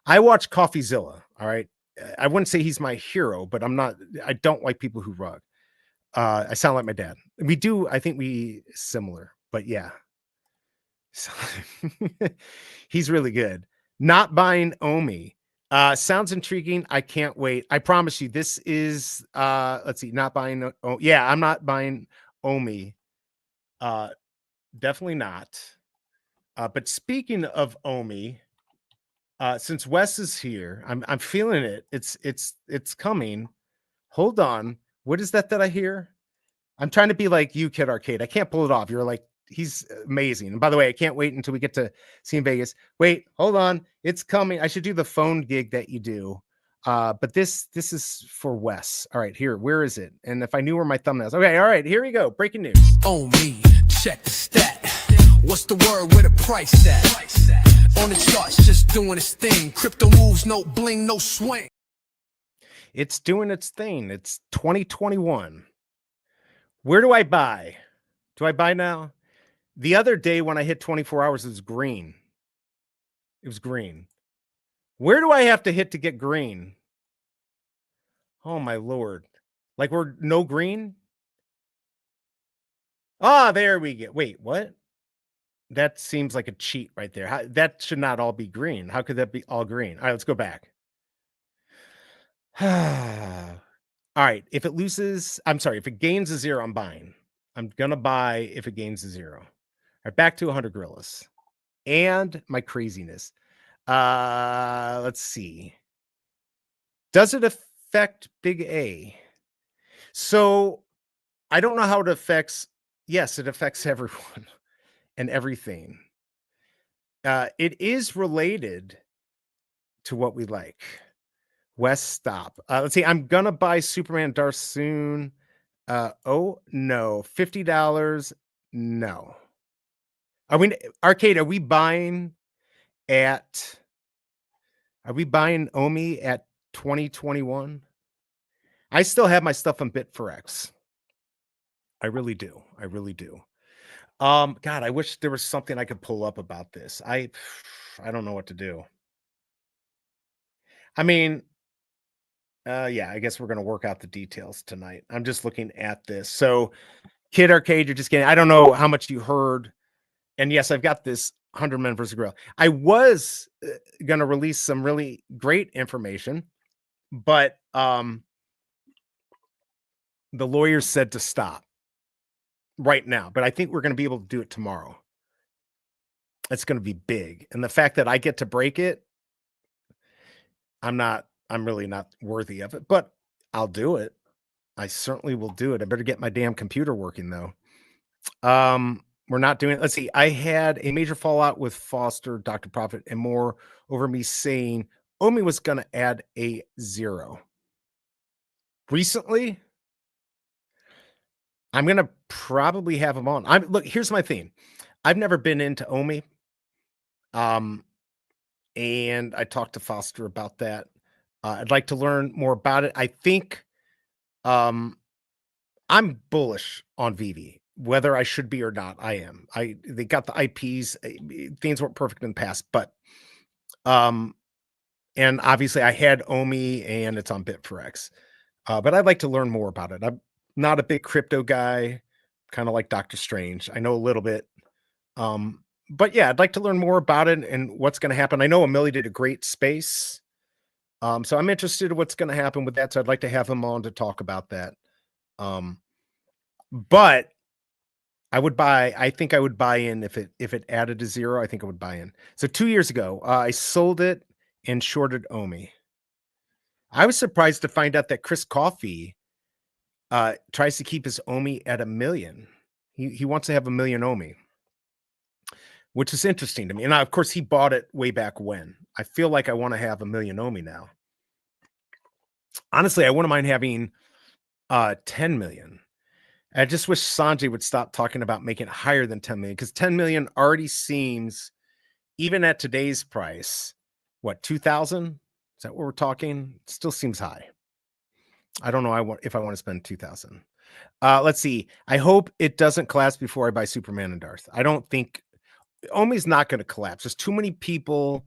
I watch CoffeeZilla. All right. I wouldn't say he's my hero, but I don't like people who rug. I sound like my dad. We do. I think we similar, but yeah. So, he's really good. Not buying OMI. Sounds intriguing. I can't wait. I promise you this is, let's see, not buying. Oh yeah, I'm not buying OMI. Definitely not. But speaking of OMI, since Wes is here, I'm feeling it. It's coming. Hold on. What is that I hear? I'm trying to be like you, Kid Arcade. I can't pull it off. You're like, he's amazing. And by the way, I can't wait until we get to see in Vegas. Wait, hold on. It's coming. I should do the phone gig that you do. But this is for Wes. All right, here. Where is it? And if I knew where my thumbnails. Okay, all right, here we go. Breaking news. Oh me, check the stat. What's the word with a price at? On the charts, just doing its thing. Crypto moves, no bling, no swing. It's doing its thing. It's 2021. Where do I buy? Do I buy now? The other day when I hit 24 hours, it was green. It was green. Where do I have to hit to get green? Oh, my Lord. Like we're no green? Ah, there we go. Wait, what? That seems like a cheat right there. That should not all be green. How could that be all green? All right, let's go back. All right. If it loses, I'm sorry. If it gains a 0, I'm buying. I'm going to buy if it gains a 0. All right, back to 100 gorillas and my craziness. Let's see. Does it affect Big A? So I don't know how it affects. Yes, it affects everyone and everything. It is related to what we like. West stop. Let's see. I'm gonna buy Superman Darth soon. Oh no, $50. No. Are we Arcade? Are we buying Omi at 2021? I still have my stuff on Bit4X. I really do. I really do. God, I wish there was something I could pull up about this. I don't know what to do. I mean, yeah, I guess we're going to work out the details tonight. I'm just looking at this. So, Kid Arcade, you're just getting, I don't know how much you heard. And yes, I've got this 100 Men vs. Gorilla. I was going to release some really great information, but the lawyers said to stop right now. But I think we're going to be able to do it tomorrow. It's going to be big. And the fact that I get to break it, I'm really not worthy of it, but I'll do it. I certainly will do it. I better get my damn computer working though. We're not doing it. Let's see. I had a major fallout with Foster, Dr. Profit, and more over me saying Omi was going to add a 0. Recently, I'm going to probably have him on. Look, here's my thing. I've never been into Omi. And I talked to Foster about that. I'd like to learn more about it. I think I'm bullish on Vivi. Whether I should be or not, I am. They got the IPs. Things weren't perfect in the past, but and obviously I had Omi and it's on Bit4X. But I'd like to learn more about it. I'm not a big crypto guy, kind of like Dr. Strange. I know a little bit. But yeah, I'd like to learn more about it and what's going to happen. I know Amelie did a great space. So I'm interested in what's going to happen with that. So I'd like to have him on to talk about that. But I think I would buy in if it added a 0, I think I would buy in. So 2 years ago, I sold it and shorted Omi. I was surprised to find out that Chris Coffey tries to keep his Omi at 1 million. He wants to have 1 million Omi, which is interesting to me. And of course, he bought it way back when. I feel like I want to have 1 million Omi now. Honestly, I wouldn't mind having 10 million. I just wish Sanjay would stop talking about making it higher than 10 million, because 10 million already seems, even at today's price, what, 2,000? Is that what we're talking? It still seems high. I don't know if I want to spend 2,000. Let's see. I hope it doesn't collapse before I buy Superman and Darth. I don't think Omi's not going to collapse. There's too many people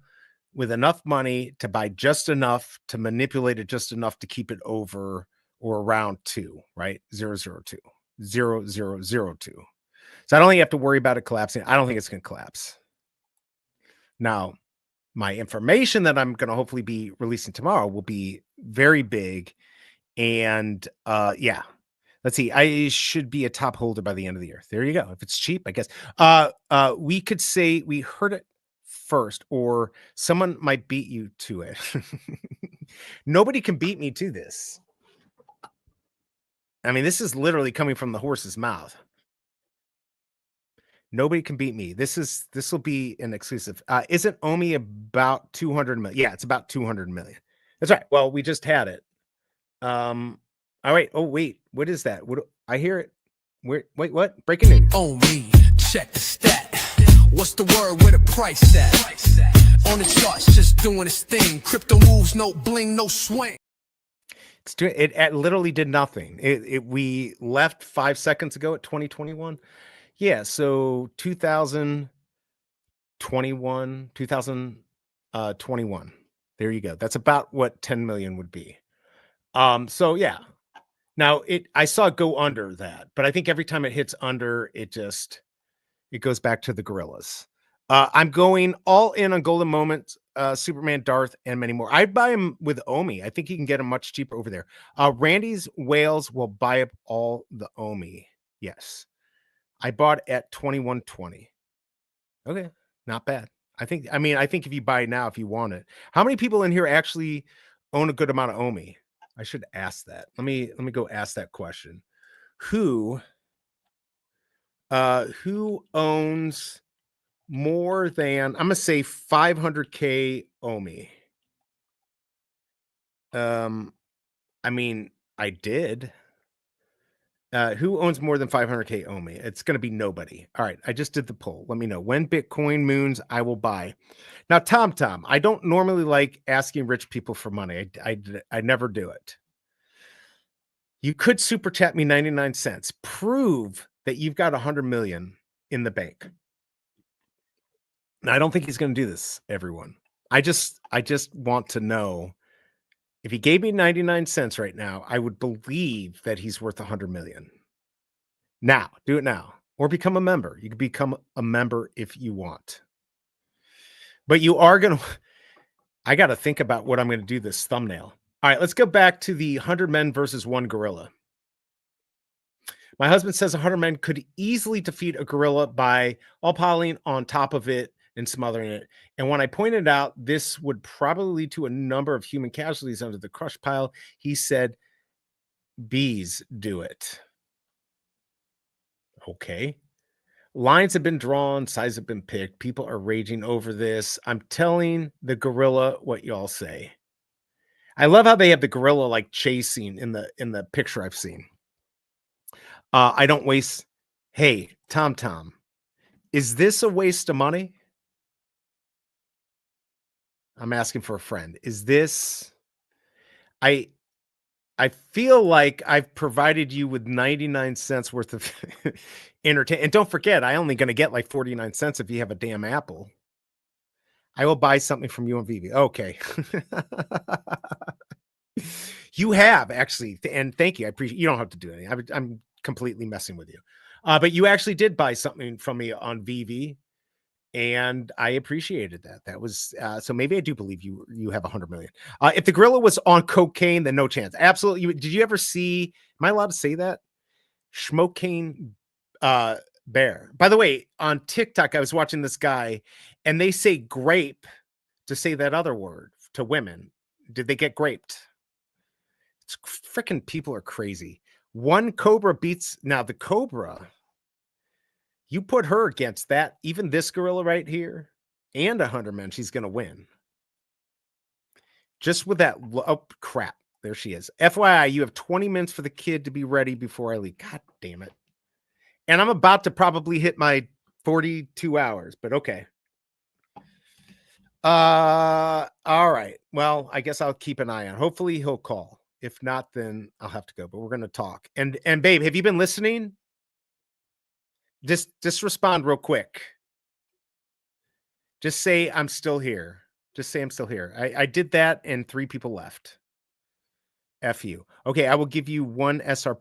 with enough money to buy just enough to manipulate it just enough to keep it over or around 2, right? 002. 0002. So I don't think you have to worry about it collapsing. I don't think it's going to collapse. Now, my information that I'm going to hopefully be releasing tomorrow will be very big. And yeah, let's see. I should be a top holder by the end of the year. There you go. If it's cheap, I guess. We could say we heard it first, or someone might beat you to it. Nobody can beat me to this. I mean, this is literally coming from the horse's mouth. Nobody can beat me. This will be an exclusive. Isn't Omi about 200 million? Yeah, it's about 200 million. That's right. Well, we just had it. All right. Oh, wait. What is that? What I hear it. Wait, what? Breaking news. Omi, check the stat. What's the word with a price at? On the charts, just doing its thing. Crypto moves, no bling, no swing. It literally did nothing. We left 5 seconds ago at 2021. Yeah, so 2021. There you go. That's about what 10 million would be. So yeah. Now I saw it go under that, but I think every time it hits under, it goes back to the gorillas. I'm going all in on Golden Moment, Superman, Darth, and many more. I'd buy him with Omi. I think you can get him much cheaper over there. Randy's Whales will buy up all the Omi. Yes. I bought at 21.20. Okay, not bad. I think if you buy it now, if you want it. How many people in here actually own a good amount of Omi? I should ask that. Let me go ask that question. Who owns more than, I'm gonna say 500k Omi? I mean, I did. Who owns more than 500k Omi? It's going to be nobody. All right, I just did the poll. Let me know. When Bitcoin moons, I will buy. Now, Tom, I don't normally like asking rich people for money. I never do it. You could super chat me 99 cents. Prove that you've got 100 million in the bank. Now, I don't think he's going to do this, everyone. I just want to know. If he gave me 99 cents right now, I would believe that he's worth 100 million. Now, do it now, or become a member. You can become a member if you want. But you are going to, I got to think about what I'm going to do this thumbnail. All right, let's go back to the 100 men versus one gorilla. My husband says 100 men could easily defeat a gorilla by all piling on top of it and smothering it. And when I pointed out this would probably lead to a number of human casualties under the crush pile, he said, bees do it. Okay. Lines have been drawn, sides have been picked. People are raging over this. I'm telling the gorilla what y'all say. I love how they have the gorilla like chasing in the picture I've seen. I don't waste. Hey, Tom, is this a waste of money? I'm asking for a friend. Is this, I feel like I've provided you with 99 cents worth of entertainment. And don't forget, I only going to get like 49 cents if you have a damn apple. I will buy something from you and Vivi. Okay. You have actually, and thank you. I appreciate, you don't have to do anything. I'm completely messing with you. But you actually did buy something from me on Vivi. And I appreciated that. That was so maybe I do believe you have 100 million. If the gorilla was on cocaine, then no chance. Absolutely. Did you ever see? Am I allowed to say that? Schmocaine bear. By the way, on TikTok, I was watching this guy, and they say grape to say that other word to women. Did they get graped? It's freaking people are crazy. One cobra beats now the cobra. You put her against that, even this gorilla right here, and 100 men, she's going to win. Just with that, oh, crap. There she is. FYI, you have 20 minutes for the kid to be ready before I leave. God damn it. And I'm about to probably hit my 42 hours, but okay. All right. Well, I guess I'll keep an eye on. Hopefully he'll call. If not, then I'll have to go, but we're going to talk. And babe, have you been listening? Just respond real quick. Just say I'm still here. Just say I'm still here. I did that and 3 people left. F you. Okay, I will give you 1 SR.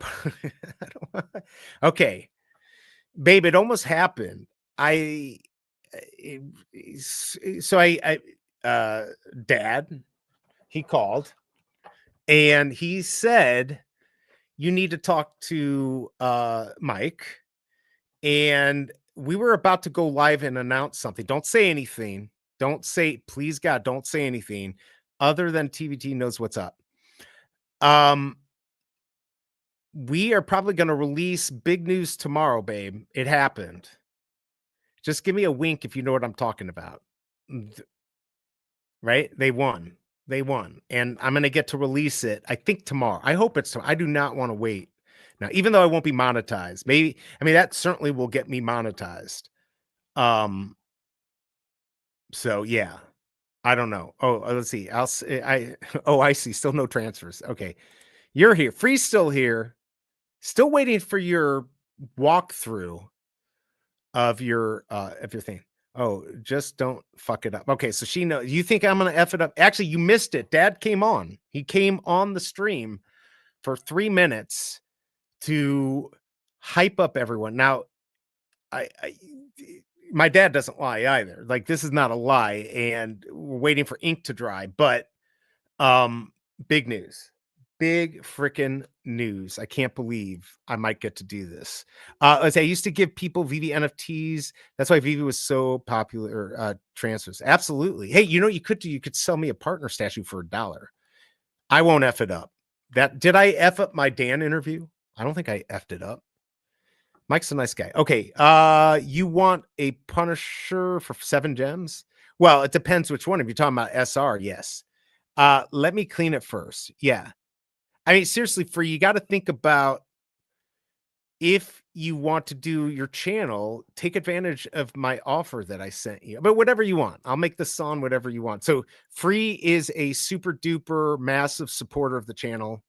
Okay. Babe, it almost happened. Dad, he called and he said, you need to talk to Mike. And we were about to go live and announce something. Don't say anything. Don't say, please God, don't say anything other than TVT knows what's up. We are probably going to release big news tomorrow, babe. It happened. Just give me a wink if you know what I'm talking about. Right? They won. And I'm going to get to release it, I think, tomorrow. I hope it's tomorrow. I do not want to wait. Now, even though I won't be monetized, that certainly will get me monetized. So yeah, I don't know. Oh, let's see. I see. Still no transfers. Okay. You're here. Free's still here. Still waiting for your walkthrough of your thing. Oh, just don't fuck it up. Okay. So she knows. You think I'm going to F it up? Actually, you missed it. Dad came on. He came on the stream for 3 minutes to hype up everyone. Now, my dad doesn't lie either. Like, this is not a lie, and we're waiting for ink to dry, but big news. Big freaking news. I can't believe I might get to do this. As I used to give people VV NFTs. That's why VV was so popular. Transfers. Absolutely. Hey, you know what you could do? You could sell me a partner statue for $1. I won't F it up. Did I F up my Dan interview? I don't think I F'd it up. Mike's a nice guy. Okay. You want a Punisher for 7 gems? Well, it depends which one. If you're talking about SR, yes. Let me clean it first. Yeah. I mean, seriously, you got to think about, if you want to do your channel, take advantage of my offer that I sent you. But whatever you want, I'll make this on whatever you want. So Free is a super duper massive supporter of the channel.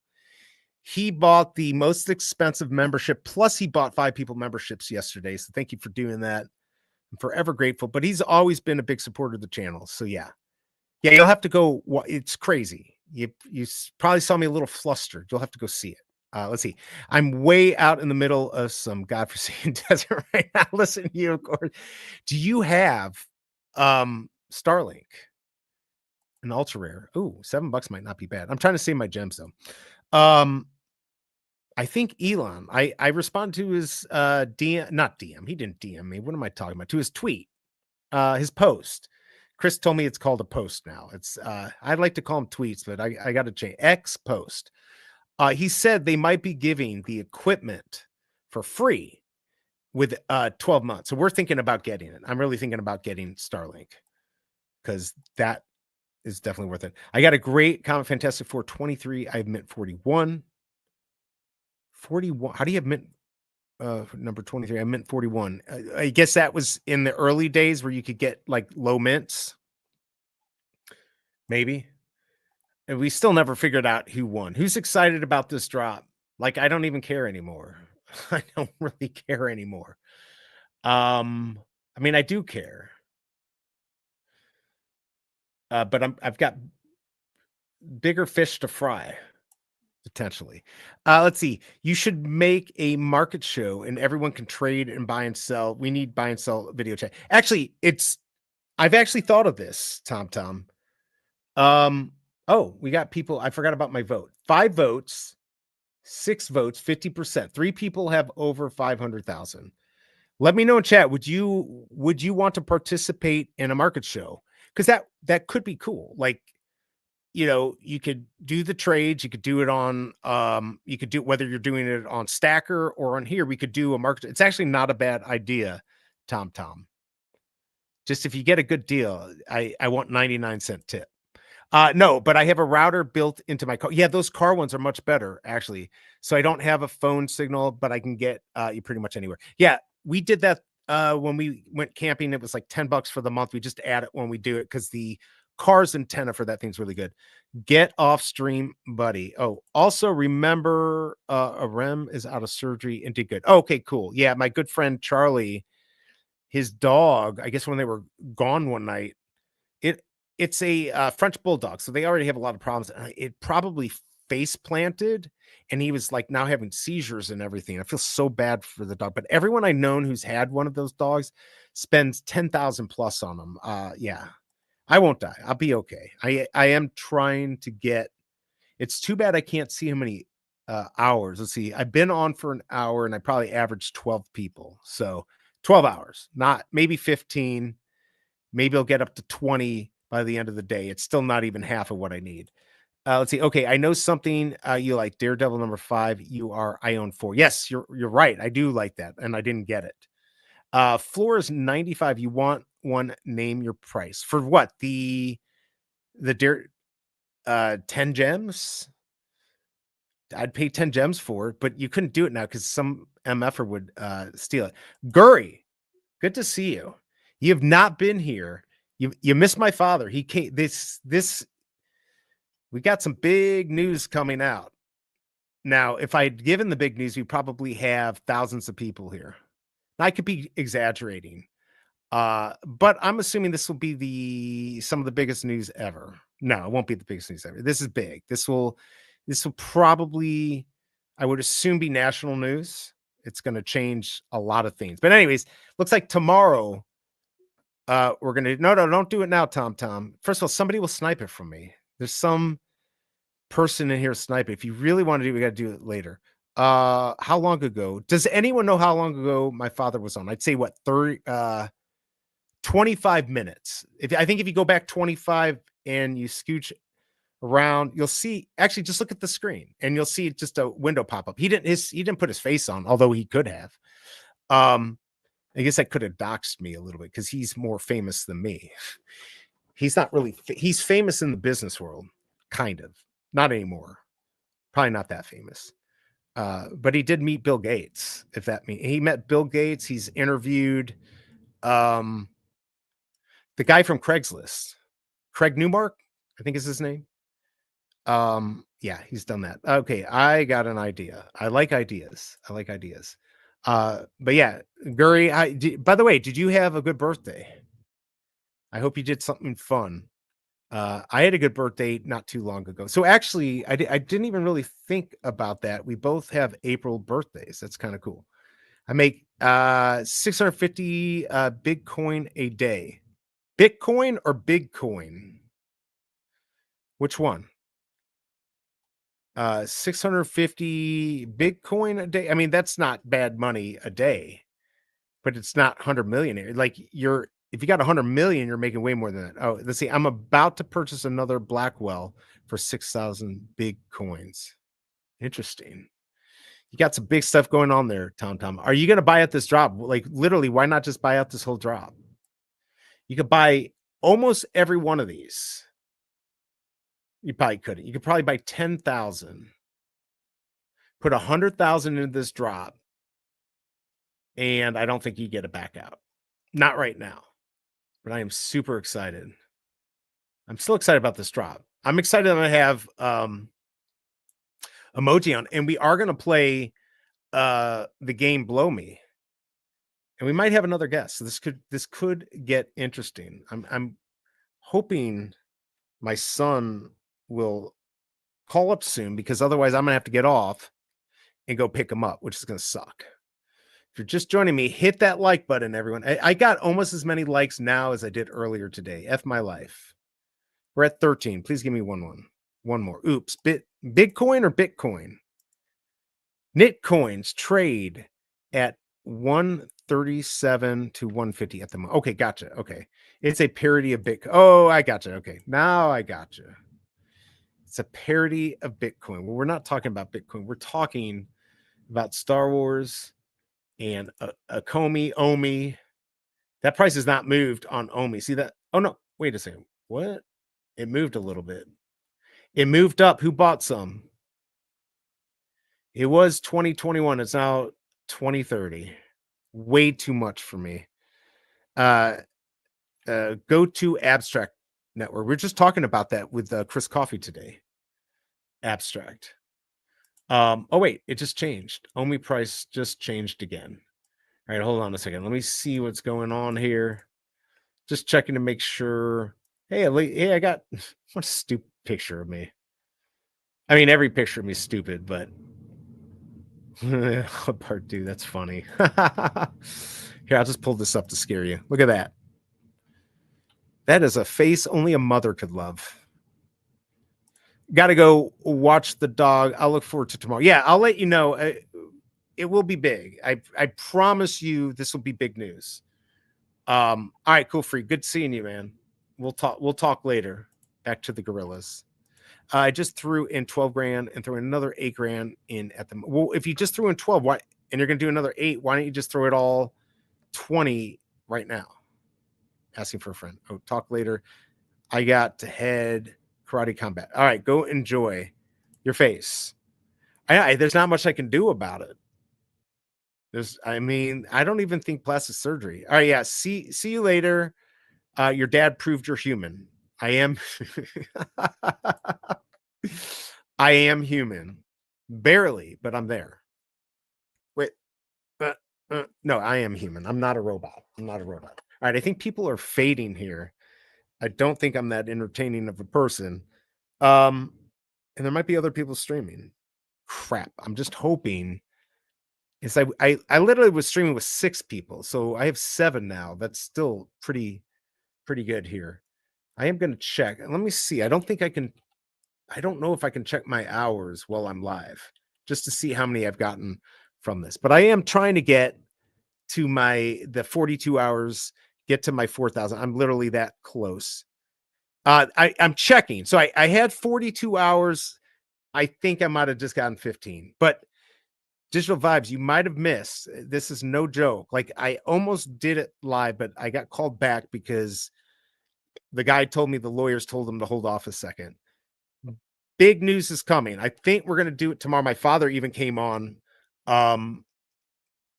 He bought the most expensive membership, plus he bought 5 people memberships yesterday. So thank you for doing that. I'm forever grateful. But he's always been a big supporter of the channel. So yeah, you'll have to go. It's crazy. You probably saw me a little flustered. You'll have to go see it. Let's see. I'm way out in the middle of some godforsaken desert right now. Listen to you, of course. Do you have Starlink? An ultra rare. Ooh, $7 might not be bad. I'm trying to save my gems though. I think Elon. I responded to his DM, not DM. He didn't DM me. What am I talking about? To his tweet, his post. Chris told me it's called a post now. It's I'd like to call them tweets, but I got to change. X post. He said they might be giving the equipment for free with 12 months. So we're thinking about getting it. I'm really thinking about getting Starlink because that is definitely worth it. I got a great comment. Fantastic Four 23. I have mint 41. 41. How do you have mint number 23? I mint 41. I guess that was in the early days where you could get like low mints. Maybe. And we still never figured out who won. Who's excited about this drop? Like, I don't even care anymore. I don't really care anymore. I mean, I do care. But I've got bigger fish to fry, potentially. Let's see. You should make a market show and everyone can trade and buy and sell. We need buy and sell video chat. Actually, I've actually thought of this, Tom. Oh, we got people. I forgot about my vote. 5 votes, 6 votes, 50%. 3 people have over 500,000. Let me know in chat. Would you want to participate in a market show? Because that could be cool. Like, you know, you could do the trades. You could do it on. You could do, whether you're doing it on Stacker or on here. We could do a market. It's actually not a bad idea, Tom. Just if you get a good deal, I want 99-cent tip. No, but I have a router built into my car. Yeah, those car ones are much better, actually. So I don't have a phone signal, but I can get you pretty much anywhere. Yeah, we did that when we went camping. It was like $10 for the month. We just add it when we do it because the car's antenna for that thing's really good. Get off stream, buddy. Oh, also remember a REM is out of surgery and did good. Oh, okay, cool. Yeah, my good friend Charlie, his dog, I guess when they were gone one night, it's a French bulldog, so they already have a lot of problems. It probably face planted, and he was like now having seizures and everything. I feel so bad for the dog, but everyone I known who's had one of those dogs spends 10,000 plus on them. Yeah, I won't die. I'll be okay. I am trying to get. It's too bad I can't see how many hours. Let's see. I've been on for an hour, and I probably averaged 12 people. So 12 hours, not maybe 15. Maybe I'll get up to 20 by the end of the day. It's still not even half of what I need. Let's see. Okay, I know something you like. Daredevil number 5. You are Ion 4. Yes, you're right. I do like that, and I didn't get it. Floor is 95. You want one? Name your price for what? The 10 gems. I'd pay 10 gems for it, but you couldn't do it now because some MFer would steal it. Guri, good to see you. You have not been here. You missed my father. He came. We got some big news coming out. Now, if I had given the big news, we probably have thousands of people here. I could be exaggerating, but I'm assuming this will be some of the biggest news ever. No, it won't be the biggest news ever. This is big. This will This will probably, I would assume, be national news. It's going to change a lot of things. But anyways, looks like tomorrow we're going to, no, don't do it now, Tom. First of all, somebody will snipe it from me. There's some person in here sniping. If you really want to do it, we got to do it later. How long ago? Does anyone know how long ago my father was on? I'd say what, 25 minutes. I think if you go back 25 and you scooch around, you'll see, actually just look at the screen and you'll see just a window pop up. He didn't put his face on, although he could have. I guess I could have doxed me a little bit because he's more famous than me. He's not really, he's famous in the business world, kind of. Not anymore. Probably not that famous. But he did meet Bill Gates, if that means. He met Bill Gates. He's interviewed the guy from Craigslist, Craig Newmark, I think is his name. Yeah, he's done that. Okay, I got an idea. I like ideas. But yeah, Guri, by the way, did you have a good birthday? I hope you did something fun. I had a good birthday not too long ago. So actually, I didn't even really think about that. We both have April birthdays. That's kind of cool. I make 650 Bitcoin a day. Bitcoin or Bitcoin? Which one? 650 Bitcoin a day. I mean, that's not bad money a day, but it's not 100 million. Like if you got 100 million, you're making way more than that. Oh, let's see. I'm about to purchase another Blackwell for 6,000 Bitcoins. Interesting. You got some big stuff going on there, Tom. Are you going to buy out this drop? Like literally, why not just buy out this whole drop? You could buy almost every one of these. You probably couldn't. You could probably buy 10,000, put 100,000 into this drop, and I don't think you get it back out. Not right now, but I am super excited. I'm still excited about this drop. I'm excited that I have emoji on, and we are going to play the game Blow Me, and we might have another guest. So this could get interesting. I'm hoping my son will call up soon, because otherwise I'm gonna have to get off and go pick him up, which is gonna suck. If you're just joining me, hit that like button, everyone. I got almost as many likes now as I did earlier today. F my life. We're at 13. Please give me one more. Oops. Bitcoin or Bitcoin? Nitcoins trade at 137 to 150 at the moment. Okay, gotcha. Okay. It's a parody of Bitcoin. Oh, I gotcha. Okay. Now I gotcha. It's a parody of Bitcoin. Well, we're not talking about Bitcoin. We're talking about Star Wars and Omi. That price has not moved on Omi. See that? Oh, no. Wait a second. What? It moved a little bit. It moved up. Who bought some? It was 2021. It's now 2030. Way too much for me. Go to Abstract Network. We're just talking about that with Chris Coffey today. Abstract. Oh wait, it just changed. Omi price just changed again. All right, hold on a second. Let me see what's going on here. Just checking to make sure. Hey, I got what a stupid picture of me. I mean, every picture of me is stupid, but part two, that's funny. Here, I'll just pull this up to scare you. Look at that. That is a face only a mother could love. Got to go watch the dog. I'll look forward to tomorrow. Yeah, I'll let you know. It will be big. I promise you this will be big news. All right, cool, Free. Good seeing you, man. We'll talk later. Back to the gorillas. I just threw in 12 grand and threw another 8 grand in at the. Well, if you just threw in 12, why, and you're going to do another 8, why don't you just throw it all 20 right now? Asking for a friend. Oh, talk later. I got to head karate combat. All right, go enjoy your face. There's not much I can do about it. I don't even think plastic surgery. All right, yeah. See you later. Your dad proved you're human. I am. I am human, barely, but I'm there. Wait, no, I am human. I'm not a robot. All right, I think people are fading here. I don't think I'm that entertaining of a person. And there might be other people streaming. Crap. I'm just hoping. I literally was streaming with 6 people, so I have 7 now. That's still pretty good here. I am going to check. Let me see. I don't know if I can check my hours while I'm live just to see how many I've gotten from this. But I am trying to get to the 42 hours, get to my 4,000. I'm literally that close. I'm checking. So I had 42 hours. I think I might have just gotten 15, but Digital Vibes, you might have missed. This is no joke. Like, I almost did it live, but I got called back because the guy told me the lawyers told him to hold off a second. Big news is coming. I think we're going to do it tomorrow. My father even came on.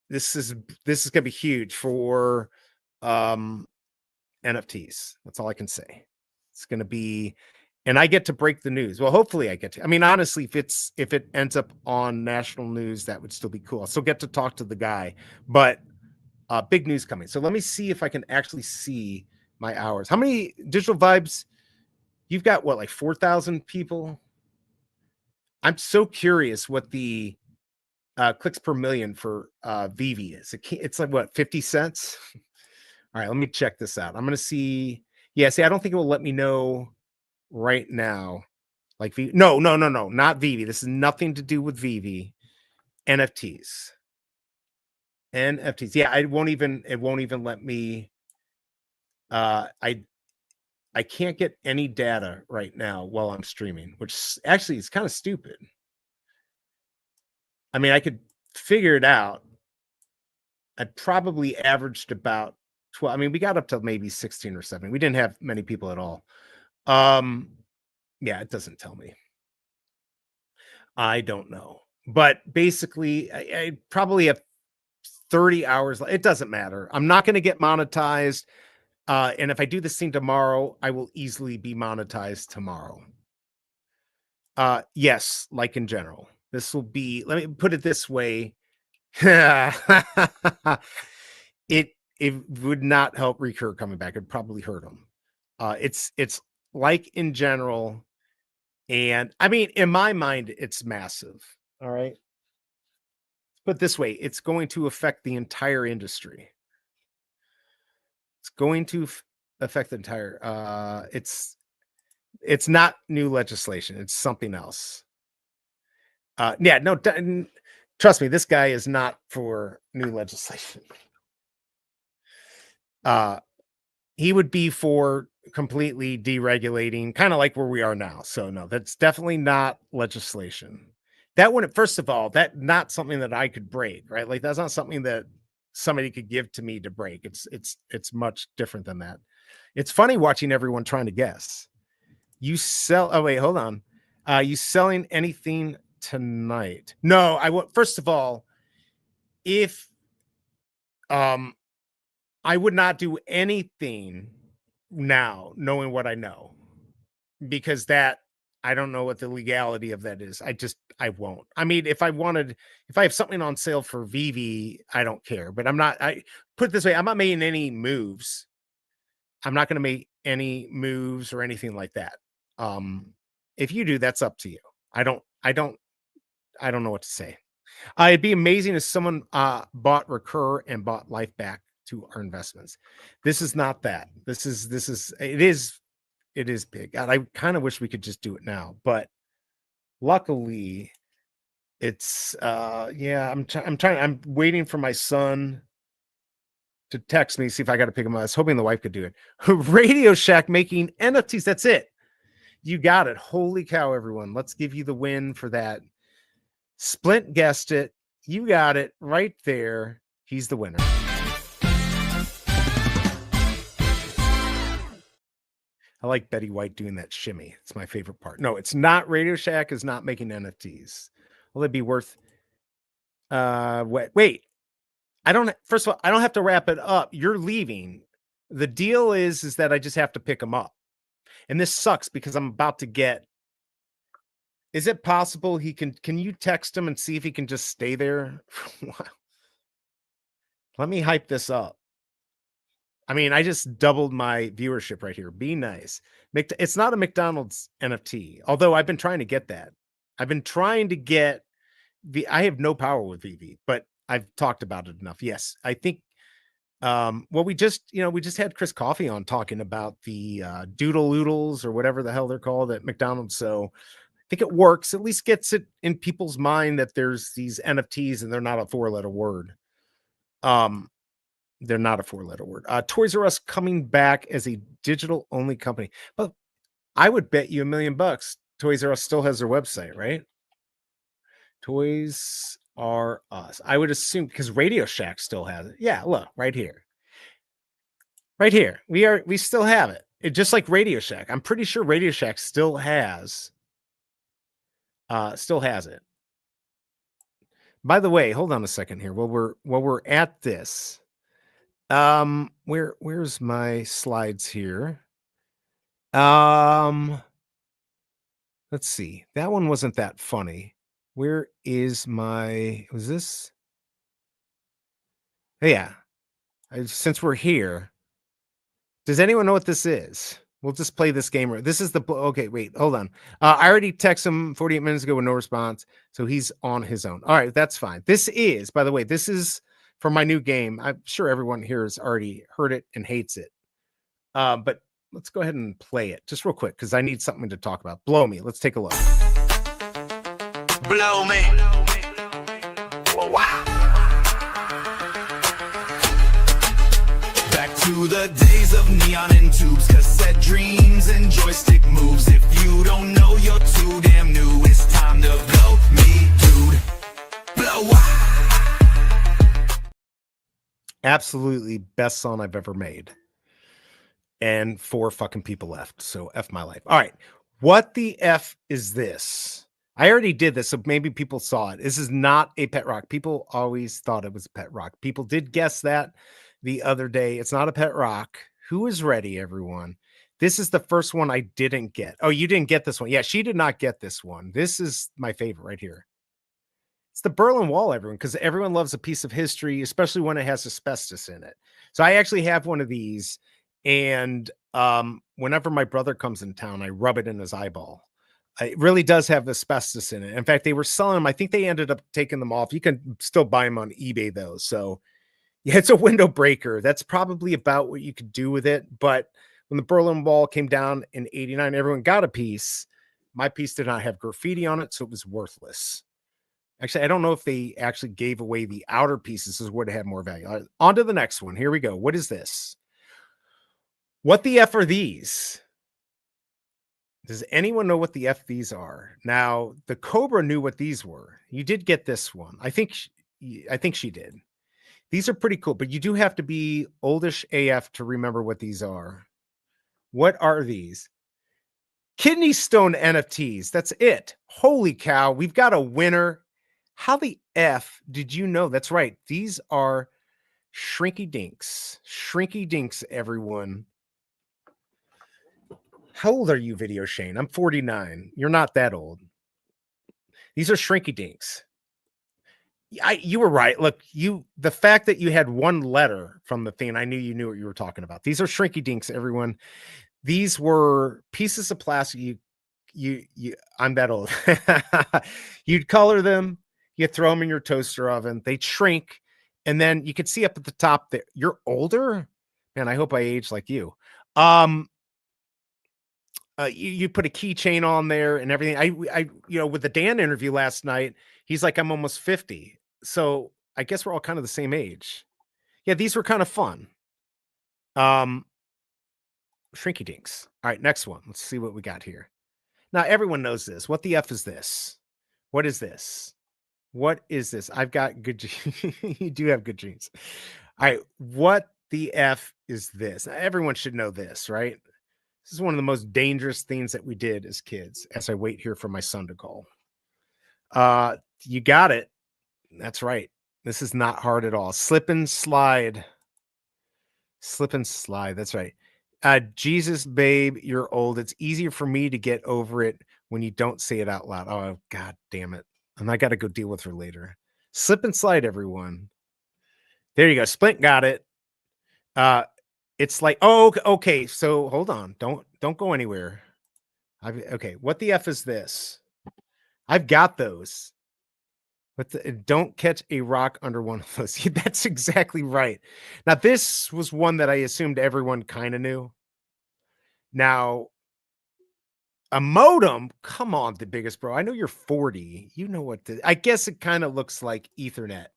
This is going to be huge for NFTs. That's all I can say. It's going to be, and I get to break the news. Well, hopefully I get to. I mean, honestly, if it ends up on national news, that would still be cool. I'll still get to talk to the guy, but big news coming. So let me see if I can actually see my hours. How many Digital Vibes? You've got what, like 4,000 people? I'm so curious what the clicks per million for Vivi is. It's like what, 50 cents? All right, let me check this out. I'm going to see. Yeah, see, I don't think it will let me know right now. Like no, not Vivi. This is nothing to do with Vivi. NFTs. Yeah, it won't even let me. I can't get any data right now while I'm streaming, which actually is kind of stupid. I mean, I could figure it out. I probably averaged about 12. I mean, we got up to maybe 16 or 17. We didn't have many people at all. Yeah, it doesn't tell me. I don't know. But basically, I probably have 30 hours. It doesn't matter. I'm not going to get monetized. And if I do this thing tomorrow, I will easily be monetized tomorrow. Yes, like in general. This will be, let me put it this way. It would not help Recur coming back. It'd probably hurt him. It's like in general. And I mean, in my mind, it's massive. All right. But this way, it's going to affect the entire industry. It's going to affect the entire, it's not new legislation. It's something else. Yeah, no, trust me, this guy is not for new legislation. He would be for completely deregulating, kind of like where we are now. So no, that's definitely not legislation. That wouldn't, first of all, that not something that I could break, right? Like, that's not something that somebody could give to me to break. It's much different than that. It's funny watching everyone trying to guess. You sell, oh wait, hold on. You selling anything tonight? No, I would. First of all, if I would not do anything now, knowing what I know, because that, I don't know what the legality of that is. I won't. I mean, if I have something on sale for Vivi, I don't care, but I put it this way, I'm not making any moves. I'm not going to make any moves or anything like that. If you do, that's up to you. I don't know what to say. It'd be amazing if someone bought Recur and bought Life back to our investments. This is not that. It is big. God, I kind of wish we could just do it now, but luckily it's yeah, I'm waiting for my son to text me, see if I got to pick him up. I was hoping the wife could do it. Radio Shack making NFTs. That's it. You got it. Holy cow, everyone. Let's give you the win for that. Splint guessed it. You got it right there. He's the winner. I like Betty White doing that shimmy. It's my favorite part. No, it's not. Radio Shack is not making NFTs. Will it be worth? Wait. First of all, I don't have to wrap it up. You're leaving. The deal is that I just have to pick them up. And this sucks because I'm about to get. Is it possible can you text him and see if he can just stay there for a while? Let me hype this up. I mean, I just doubled my viewership right here. Be nice. It's not a McDonald's NFT, although I've been trying to get that. I've been trying to get I have no power with VV, but I've talked about it enough. Yes, I think. Well, we just had Chris Coffey on talking about the doodle oodles or whatever the hell they're called at McDonald's. So I think it works. At least gets it in people's mind that there's these NFTs and they're not a 4-letter word. They're not a 4-letter word. Toys R Us coming back as a digital only company. But I would bet you $1 million Toys R Us still has their website, right? Toys R Us. I would assume because Radio Shack still has it. Yeah, look, right here. Right here. We still have it. Just like Radio Shack. I'm pretty sure Radio Shack still has it. By the way, hold on a second here. While we're at this. Where's my slides here? Let's see. That one wasn't that funny. Where is was this? Yeah. Since we're here, does anyone know what this is? We'll just play this game. This is okay, wait, hold on. I already texted him 48 minutes ago with no response. So he's on his own. All right, that's fine. This is, by the way, this is for my new game. I'm sure everyone here has already heard it and hates it. But let's go ahead and play it just real quick because I need something to talk about. Blow me. Let's take a look. Blow me. Wow. Back to the days of neon and tubes, cassette dreams and joystick moves. If you don't know, you're too damn new. It's time to blow me, dude. Blow. Absolutely best song I've ever made. And 4 fucking people left. So F my life. All right. What the F is this? I already did this, so maybe people saw it. This is not a pet rock. People always thought it was a pet rock. People did guess that the other day. It's not a pet rock. Who is ready, everyone? This is the first one I didn't get. Oh, you didn't get this one. Yeah, she did not get this one. This is my favorite right here. It's the Berlin Wall, everyone, because everyone loves a piece of history, especially when it has asbestos in it. So I actually have one of these, and whenever my brother comes in town, I rub it in his eyeball. It really does have asbestos in it. In fact, they were selling them. I think they ended up taking them off. You can still buy them on eBay, though. So yeah, it's a window breaker. That's probably about what you could do with it. But when the Berlin Wall came down in '89, everyone got a piece. My piece did not have graffiti on it, so it was worthless. Actually, I don't know if they actually gave away the outer pieces as would have had more value. On to the next one. Here we go. What is this? What the F are these? Does anyone know what the F these are? Now, the Cobra knew what these were. You did get this one. I think she did. These are pretty cool, but you do have to be oldish AF to remember what these are. What are these? Kidney stone NFTs. That's it. Holy cow. We've got a winner. How the F did you know? That's right. These are Shrinky Dinks. Shrinky Dinks, everyone. How old are you, Video Shane? I'm 49. You're not that old. These are Shrinky Dinks. You were right. Look, the fact that you had one letter from the thing, I knew you knew what you were talking about. These are Shrinky Dinks, everyone. These were pieces of plastic. I'm that old. You'd color them, you throw them in your toaster oven, they'd shrink, and then you could see up at the top that you're older. Man, I hope I age like you. You put a keychain on there and everything. I with the Dan interview last night, he's like, I'm almost 50. So I guess we're all kind of the same age. Yeah, these were kind of fun. Shrinky Dinks. All right, next one. Let's see what we got here. Now, everyone knows this. What the F is this? What is this? What is this? I've got good genes. You do have good genes. All right, what the F is this? Now, everyone should know this, right? This is one of the most dangerous things that we did as kids, as I wait here for my son to call. You got it. That's right. This is not hard at all. Slip and slide. Slip and slide. That's right. Jesus, babe, you're old. It's easier for me to get over it when you don't say it out loud. Oh, God damn it. And I got to go deal with her later. Slip and slide, everyone. There you go. Splint got it. It's like, oh, okay. So hold on. Don't go anywhere. Okay. What the F is this? I've got those. But don't catch a rock under one of those. That's exactly right. Now, this was one that I assumed everyone kind of knew. Now, a modem, come on, the biggest bro. I know you're 40. You know what I guess it kind of looks like Ethernet.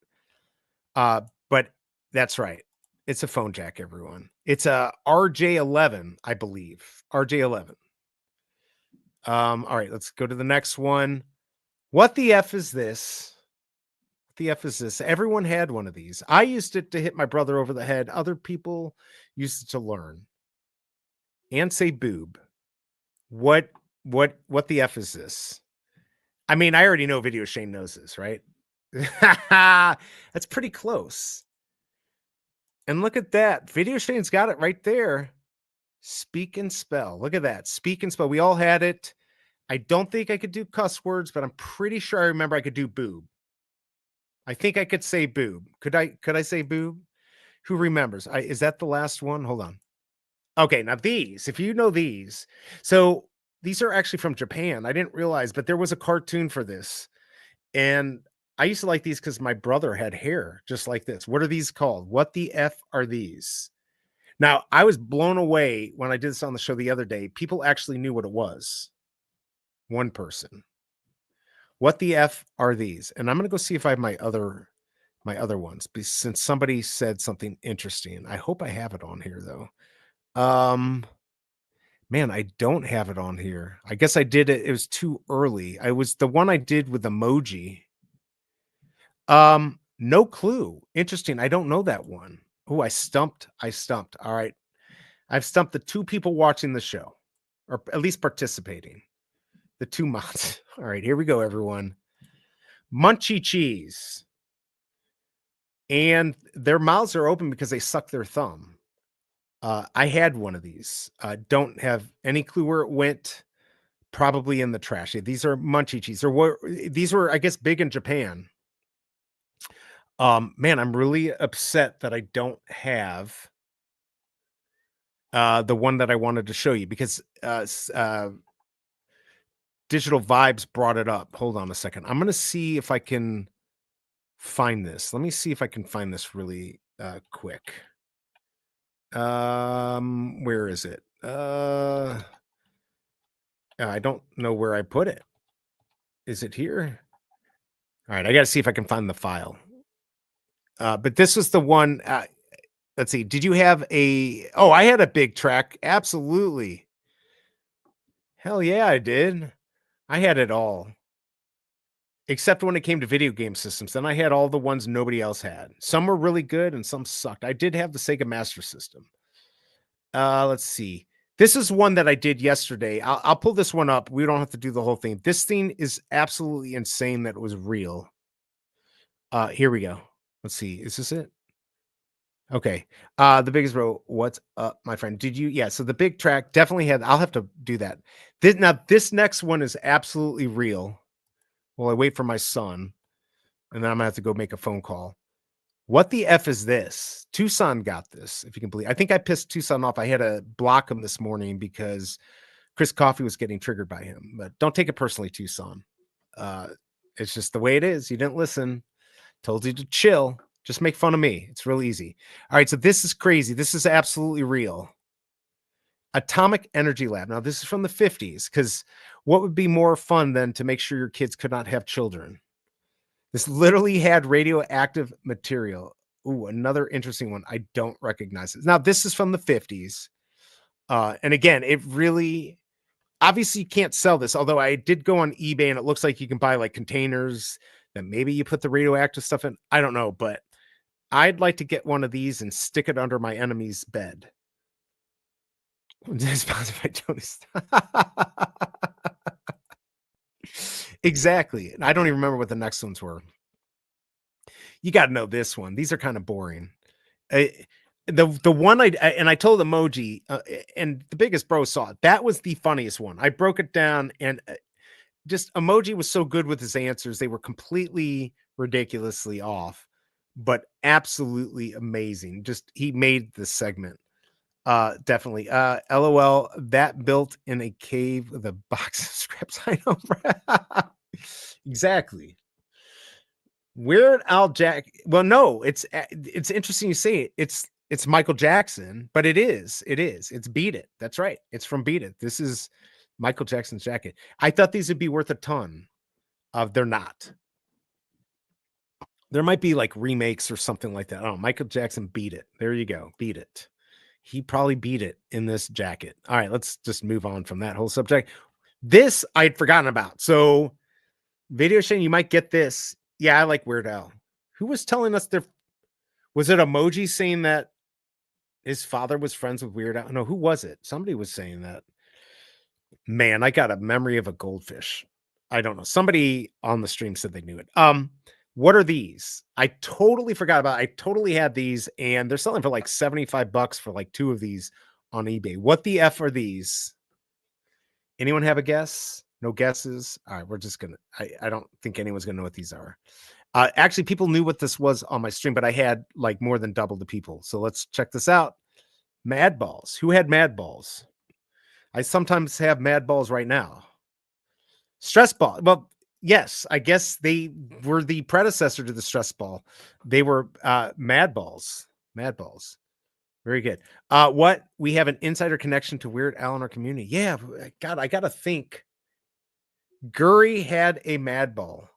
But that's right. It's a phone jack, everyone. It's a RJ11, I believe. RJ11. All right, let's go to the next one. What the F is this? The F is this? Everyone had one of these. I used it to hit my brother over the head. Other people used it to learn and say boob. What the F is this? I mean, I already know Video Shane knows this, right? That's pretty close. And look at that. Video Shane's got it right there. Speak and spell. Look at that. Speak and spell. We all had it. I don't think I could do cuss words, but I'm pretty sure I remember I could do boob. I think I could say boob. Could I say boob? Who remembers? Is that the last one? Hold on. Okay, now these, if you know these. So these are actually from Japan. I didn't realize, but there was a cartoon for this. And I used to like these because my brother had hair just like this. What are these called? What the F are these? Now, I was blown away when I did this on the show the other day. People actually knew what it was. One person. What the F are these? And I'm going to go see if I have my other ones, since somebody said something interesting. I hope I have it on here though. Man, I don't have it on here. I guess I did it. It was too early. I was the one I did with emoji. No clue. Interesting. I don't know that one. Oh, I stumped. All right. I've stumped the two people watching the show, or at least participating. The two mods. All right, here we go, everyone. Munchie cheese. And their mouths are open because they suck their thumb. I had one of these. Don't have any clue where it went. Probably in the trash. These are Munchie cheese. These were, I guess, big in Japan. Man, I'm really upset that I don't have the one that I wanted to show you, because Digital Vibes brought it up. Hold on a second. I'm going to see if I can find this. Let me see if I can find this really quick. Where is it? I don't know where I put it. Is it here? All right, I got to see if I can find the file. But this was the one. Let's see. Did you have a... Oh, I had a big track. Absolutely. Hell yeah, I did. I had it all. Except when it came to video game systems. Then I had all the ones nobody else had. Some were really good and some sucked. I did have the Sega Master System. Let's see. This is one that I did yesterday. I'll pull this one up. We don't have to do the whole thing. This thing is absolutely insane that it was real. Here we go. Let's see. Is this it? Okay. The biggest bro, what's up, my friend? Did you? Yeah. So the big track definitely had. I'll have to do that. This next one is absolutely real. Well, I wait for my son, and then I'm gonna have to go make a phone call. What the F is this? Tucson got this, if you can believe. I think I pissed Tucson off. I had to block him this morning because Chris Coffey was getting triggered by him. But don't take it personally, Tucson. It's just the way it is. You didn't listen. Told you to chill. Just make fun of me. It's real easy. All right, so this is crazy. This is absolutely real. Atomic Energy Lab. Now, this is from the 50s, because what would be more fun than to make sure your kids could not have children? This literally had radioactive material. Ooh, another interesting one. I don't recognize it. Now, this is from the 50s. And again, it really... Obviously, you can't sell this, although I did go on eBay, and it looks like you can buy like containers that maybe you put the radioactive stuff in. I don't know, but I'd like to get one of these and stick it under my enemy's bed. Exactly. And I don't even remember what the next ones were. You got to know this one. These are kind of boring. The one I told Emoji, and the biggest bro saw it. That was the funniest one. I broke it down, and just Emoji was so good with his answers. They were completely ridiculously off, but absolutely amazing. Just he made the segment. Definitely. LOL, that built in a cave with a box of scripts. I know. Exactly. Weird Al Jack. Well, no, it's interesting you say it. It's Michael Jackson, but it's Beat It. That's right. It's from Beat It. This is Michael Jackson's jacket. I thought these would be worth a ton. They're not. There might be like remakes or something like that. Oh, Michael Jackson Beat It. There you go. Beat It. He probably beat it in this jacket. All right, let's just move on from that whole subject. This I'd forgotten about. So, Video Shane, you might get this. Yeah, I like Weird Al. Who was telling us there? Was it Emoji saying that his father was friends with Weird Al? No, who was it? Somebody was saying that. Man, I got a memory of a goldfish. I don't know. Somebody on the stream said they knew it. What are these? I totally forgot about. I totally had these, and they're selling for like $75 for like 2 of these on eBay. What the F are these? Anyone have a guess? No guesses? All right, we're just gonna. I don't think anyone's gonna know what these are. Actually, people knew what this was on my stream, but I had like more than double the people. So let's check this out. Mad Balls. Who had Mad Balls? I sometimes have Mad Balls right now. Stress Ball. Well, yes, I guess they were the predecessor to the Stress Ball. They were Mad Balls. Mad Balls. Very good. What? We have an insider connection to Weird Al in our community. Yeah, God, I got to think. Guri had a Mad Ball.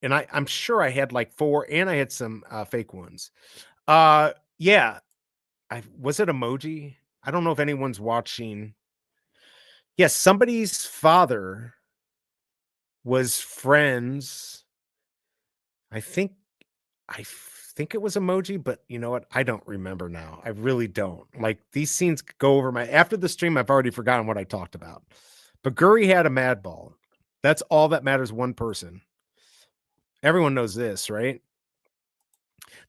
And I'm sure I had like 4, and I had some fake ones. Yeah. Was it Emoji? I don't know if anyone's watching. Yes, somebody's father was friends. I think it was Emoji, but you know what? I don't remember now. I really don't. Like, these scenes go over my after the stream. I've already forgotten what I talked about. But Guri had a Mad Ball. That's all that matters. One person. Everyone knows this, right?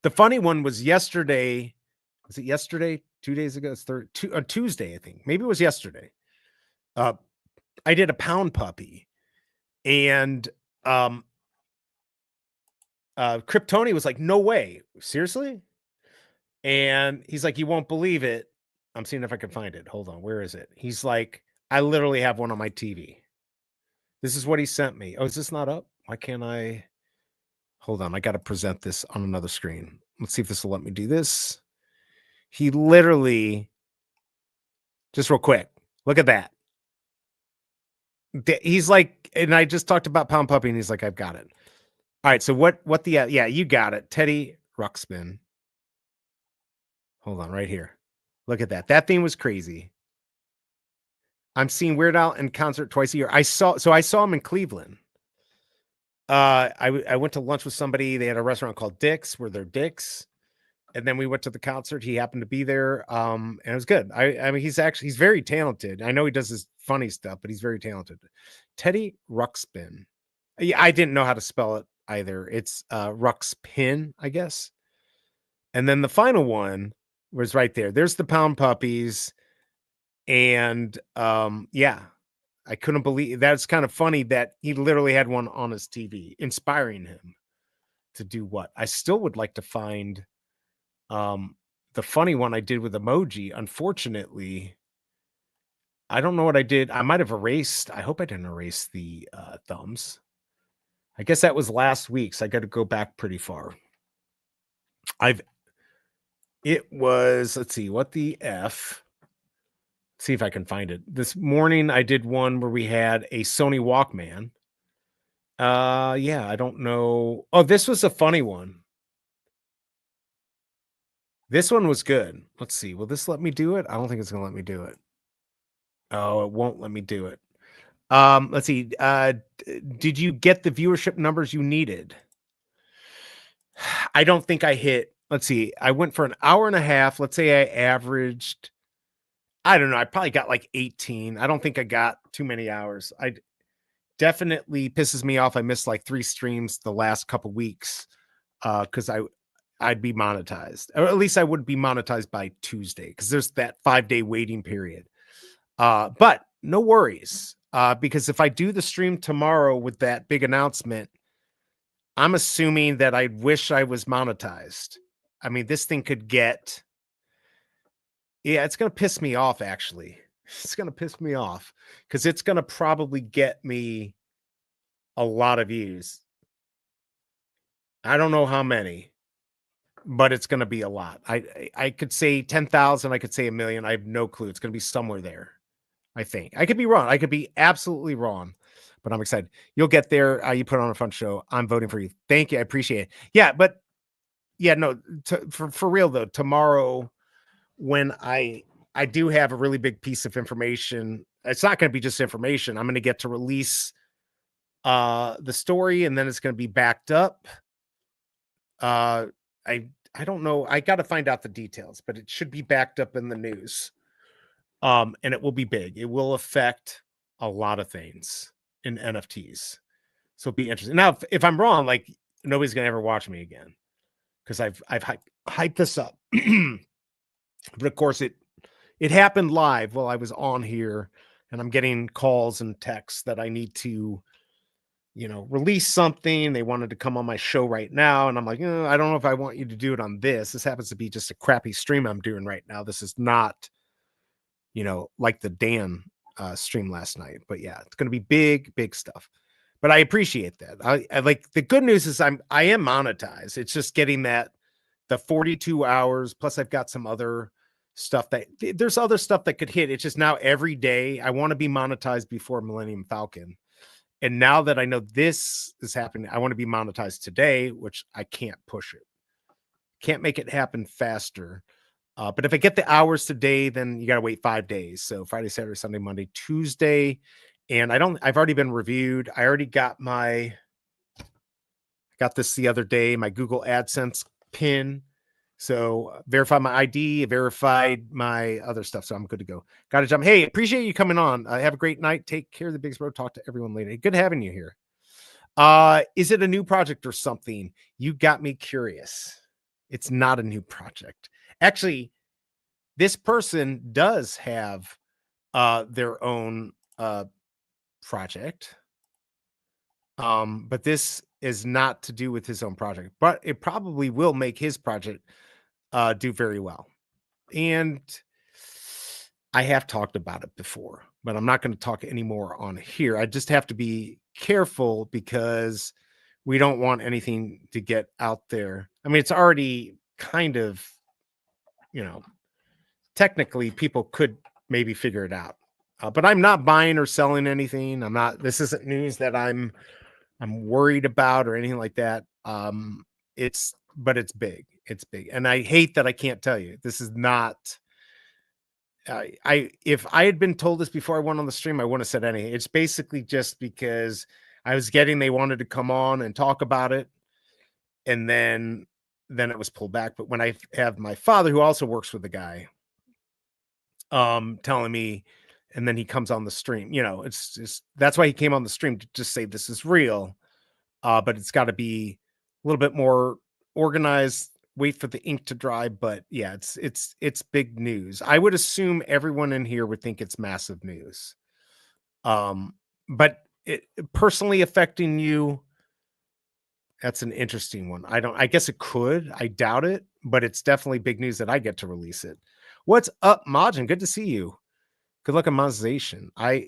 The funny one was yesterday. Was it yesterday? 2 days ago? It's Tuesday, I think. Maybe it was yesterday. I did a pound puppy, and Kryptoni was like, "No way, seriously?" And he's like, "You won't believe it." I'm seeing if I can find it. Hold on, where is it? He's like, "I literally have one on my TV." This is what he sent me. Oh, is this not up? Why can't I? Hold on, I got to present this on another screen. Let's see if this will let me do this. He literally, just real quick, look at that. He's like, and I just talked about Pound Puppy, and he's like, "I've got it." All right, so what the, yeah, you got it. Teddy Ruxpin. Hold on, right here. Look at that. That thing was crazy. I'm seeing Weird Al in concert twice a year. I saw him in Cleveland. I went to lunch with somebody. They had a restaurant called Dick's, where they're Dick's. And then we went to the concert. He happened to be there. And it was good. I mean, he's very talented. I know he does his funny stuff, but he's very talented. Teddy Ruxpin. Yeah, I didn't know how to spell it either. It's Ruxpin, I guess. And then the final one was right there. There's the Pound Puppies. And yeah, I couldn't believe that's kind of funny that he literally had one on his TV, inspiring him to do what? I still would like to find the funny one I did with Emoji. Unfortunately, I don't know what I did. I might have erased. I hope I didn't erase the thumbs. I guess that was last week, so I got to go back pretty far. It was, let's see, what the F. Let's see if I can find it. This morning I did one where we had a Sony Walkman. Yeah, I don't know. Oh, this was a funny one. This one was good. Let's see. Will this let me do it? I don't think it's gonna let me do it. Oh, it won't let me do it. Let's see. Did you get the viewership numbers you needed? I don't think I hit. Let's see. I went for an hour and a half. Let's say I averaged, I don't know. I probably got like 18. I don't think I got too many hours. I definitely pisses me off. I missed like 3 streams the last couple weeks because I'd be monetized, or at least I would be monetized by Tuesday because there's that 5-day waiting period. But no worries, because if I do the stream tomorrow with that big announcement, I'm assuming that I wish I was monetized. I mean, this thing could get, Yeah, it's going to piss me off, actually. It's going to piss me off because it's going to probably get me a lot of views. I don't know how many, but it's going to be a lot. I could say 10,000. I could say 1 million. I have no clue. It's going to be somewhere there. I think I could be wrong. I could be absolutely wrong, but I'm excited. You'll get there. You put on a fun show. I'm voting for you. Thank you. I appreciate it. Yeah, but yeah, no, for real though, tomorrow when I do have a really big piece of information, it's not going to be just information. I'm going to get to release the story, and then it's going to be backed up. I don't know. I got to find out the details, but it should be backed up in the news. And it will be big. It will affect a lot of things in NFTs. So it'll be interesting. Now, if I'm wrong, like nobody's going to ever watch me again because I've hyped this up. But of course it happened live while I was on here, and I'm getting calls and texts that I need to, release something. They wanted to come on my show right now. And I'm like, I don't know if I want you to do it on this. This happens to be just a crappy stream I'm doing right now. This is not, like the Dan stream last night. But yeah, it's going to be big stuff. But I appreciate that. I like the good news is I am monetized. It's just getting the 42 hours. Plus I've got some other stuff there's other stuff that could hit. It's just now every day I want to be monetized before Millennium Falcon. And now that I know this is happening, I want to be monetized today, which I can't push it. Can't make it happen faster. But if I get the hours today, then you got to wait 5 days. So Friday, Saturday, Sunday, Monday, Tuesday. And I've already been reviewed. I already got this the other day, my Google AdSense pin. So verify my ID, verified my other stuff. So I'm good to go. Got to jump. Hey, appreciate you coming on. Have a great night. Take care of the Big Bro. Talk to everyone later. Good having you here. Is it a new project or something? You got me curious. It's not a new project. Actually, this person does have their own project. But this is not to do with his own project, but it probably will make his project do very well. And I have talked about it before, but I'm not going to talk anymore on here. I just have to be careful because we don't want anything to get out there. I mean, it's already kind of, technically people could maybe figure it out. But I'm not buying or selling anything. This isn't news that I'm worried about or anything like that. But it's big. It's big. And I hate that I can't tell you. This is not, if I had been told this before I went on the stream, I wouldn't have said anything. It's basically just because they wanted to come on and talk about it. And then it was pulled back. But when I have my father, who also works with the guy, telling me, and then he comes on the stream, it's just, that's why he came on the stream, to just say this is real. But it's got to be a little bit more organized, wait for the ink to dry. But yeah, it's big news. I would assume everyone in here would think it's massive news. But it personally affecting you, that's an interesting one. I guess it could, I doubt it, but it's definitely big news that I get to release it. What's up, Majin? Good to see you. Good luck on monetization. I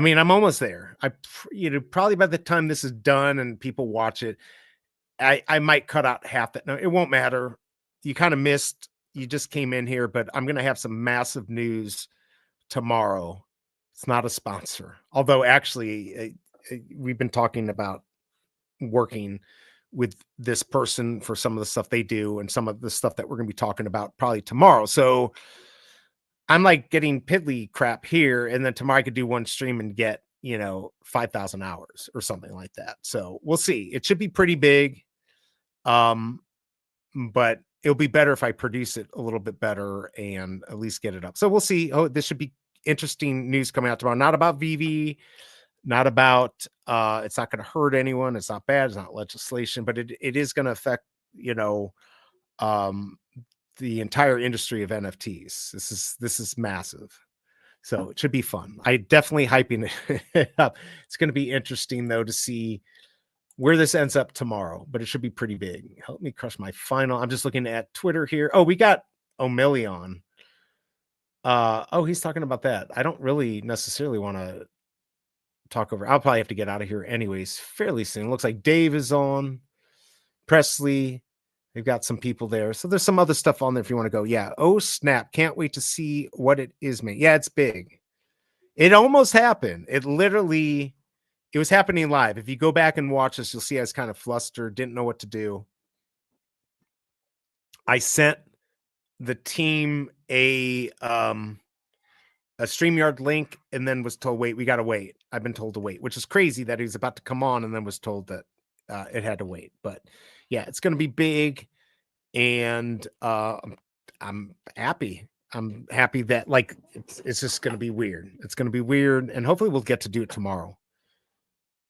mean, I'm almost there. Probably by the time this is done and people watch it, I might cut out half that. No, it won't matter. You kind of missed. You just came in here, but I'm going to have some massive news tomorrow. It's not a sponsor. Although actually we've been talking about working with this person for some of the stuff they do and some of the stuff that we're going to be talking about probably tomorrow. So I'm like getting piddly crap here, and then tomorrow I could do one stream and get, 5,000 hours or something like that. So we'll see. It should be pretty big. But it'll be better if I produce it a little bit better and at least get it up. So we'll see. Oh, this should be interesting news coming out tomorrow. Not about VV, not about, it's not going to hurt anyone. It's not bad. It's not legislation, but it is going to affect, the entire industry of NFTs. This is massive. So it should be fun. I definitely hyping it up. It's going to be interesting though to see where this ends up tomorrow, but it should be pretty big. Help me crush my final. I'm just looking at Twitter here. Oh, we got O'Milly on. Oh, he's talking about that. I don't really necessarily want to talk over. I'll probably have to get out of here anyways fairly soon. Looks like Dave is on, Presley. They've got some people there. So there's some other stuff on there if you want to go. Yeah. Oh, snap. Can't wait to see what it is, man. Yeah, it's big. It almost happened. It was happening live. If you go back and watch this, you'll see I was kind of flustered, didn't know what to do. I sent the team a StreamYard link and then was told, wait, we got to wait. I've been told to wait, which is crazy that he was about to come on and then was told that it had to wait. But yeah, it's going to be big. And I'm happy. I'm happy that like it's just going to be weird. It's going to be weird. And hopefully we'll get to do it tomorrow.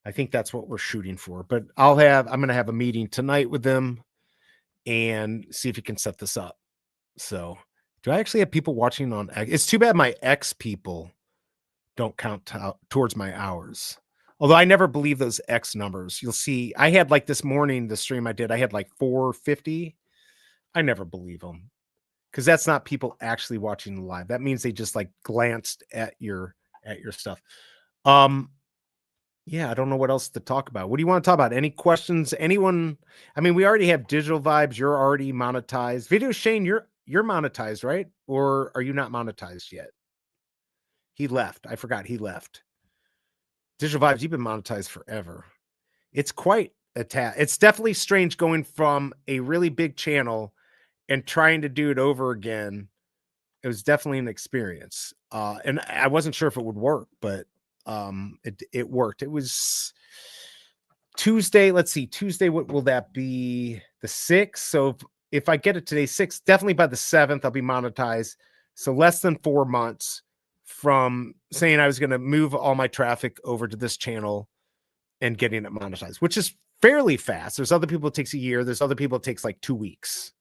I think that's what we're shooting for. But I'm going to have a meeting tonight with them and see if we can set this up. So do I actually have people watching on X? It's too bad my X people don't count towards my hours. Although I never believe those X numbers. You'll see, I had like this morning, the stream I did, I had like 450. I never believe them because that's not people actually watching live. That means they just like glanced at your stuff. Yeah, I don't know what else to talk about. What do you want to talk about? Any questions? Anyone? I mean, we already have Digital Vibes. You're already monetized. Video Shane, you're monetized, right? Or are you not monetized yet? He left. I forgot he left. Digital Vibes, you've been monetized forever. It's quite a task. It's definitely strange going from a really big channel and trying to do it over again. It was definitely an experience. And I wasn't sure if it would work, but it worked. It was Tuesday. Let's see, Tuesday, what will that be? The 6th. So if I get it today, 6th, definitely by the 7th, I'll be monetized. So less than 4 months from saying I was going to move all my traffic over to this channel and getting it monetized, which is fairly fast. There's other people it takes a year. There's other people it takes like 2 weeks.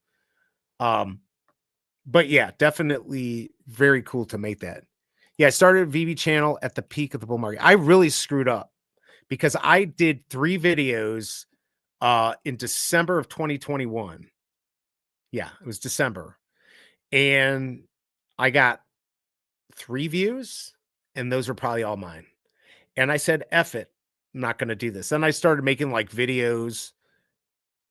But yeah, definitely very cool to make that. Yeah, I started a VV channel at the peak of the bull market. I really screwed up because I did 3 videos in December of 2021. Yeah, it was December. And I got 3 views, and those were probably all mine. And I said, F it, I'm not going to do this. Then I started making like videos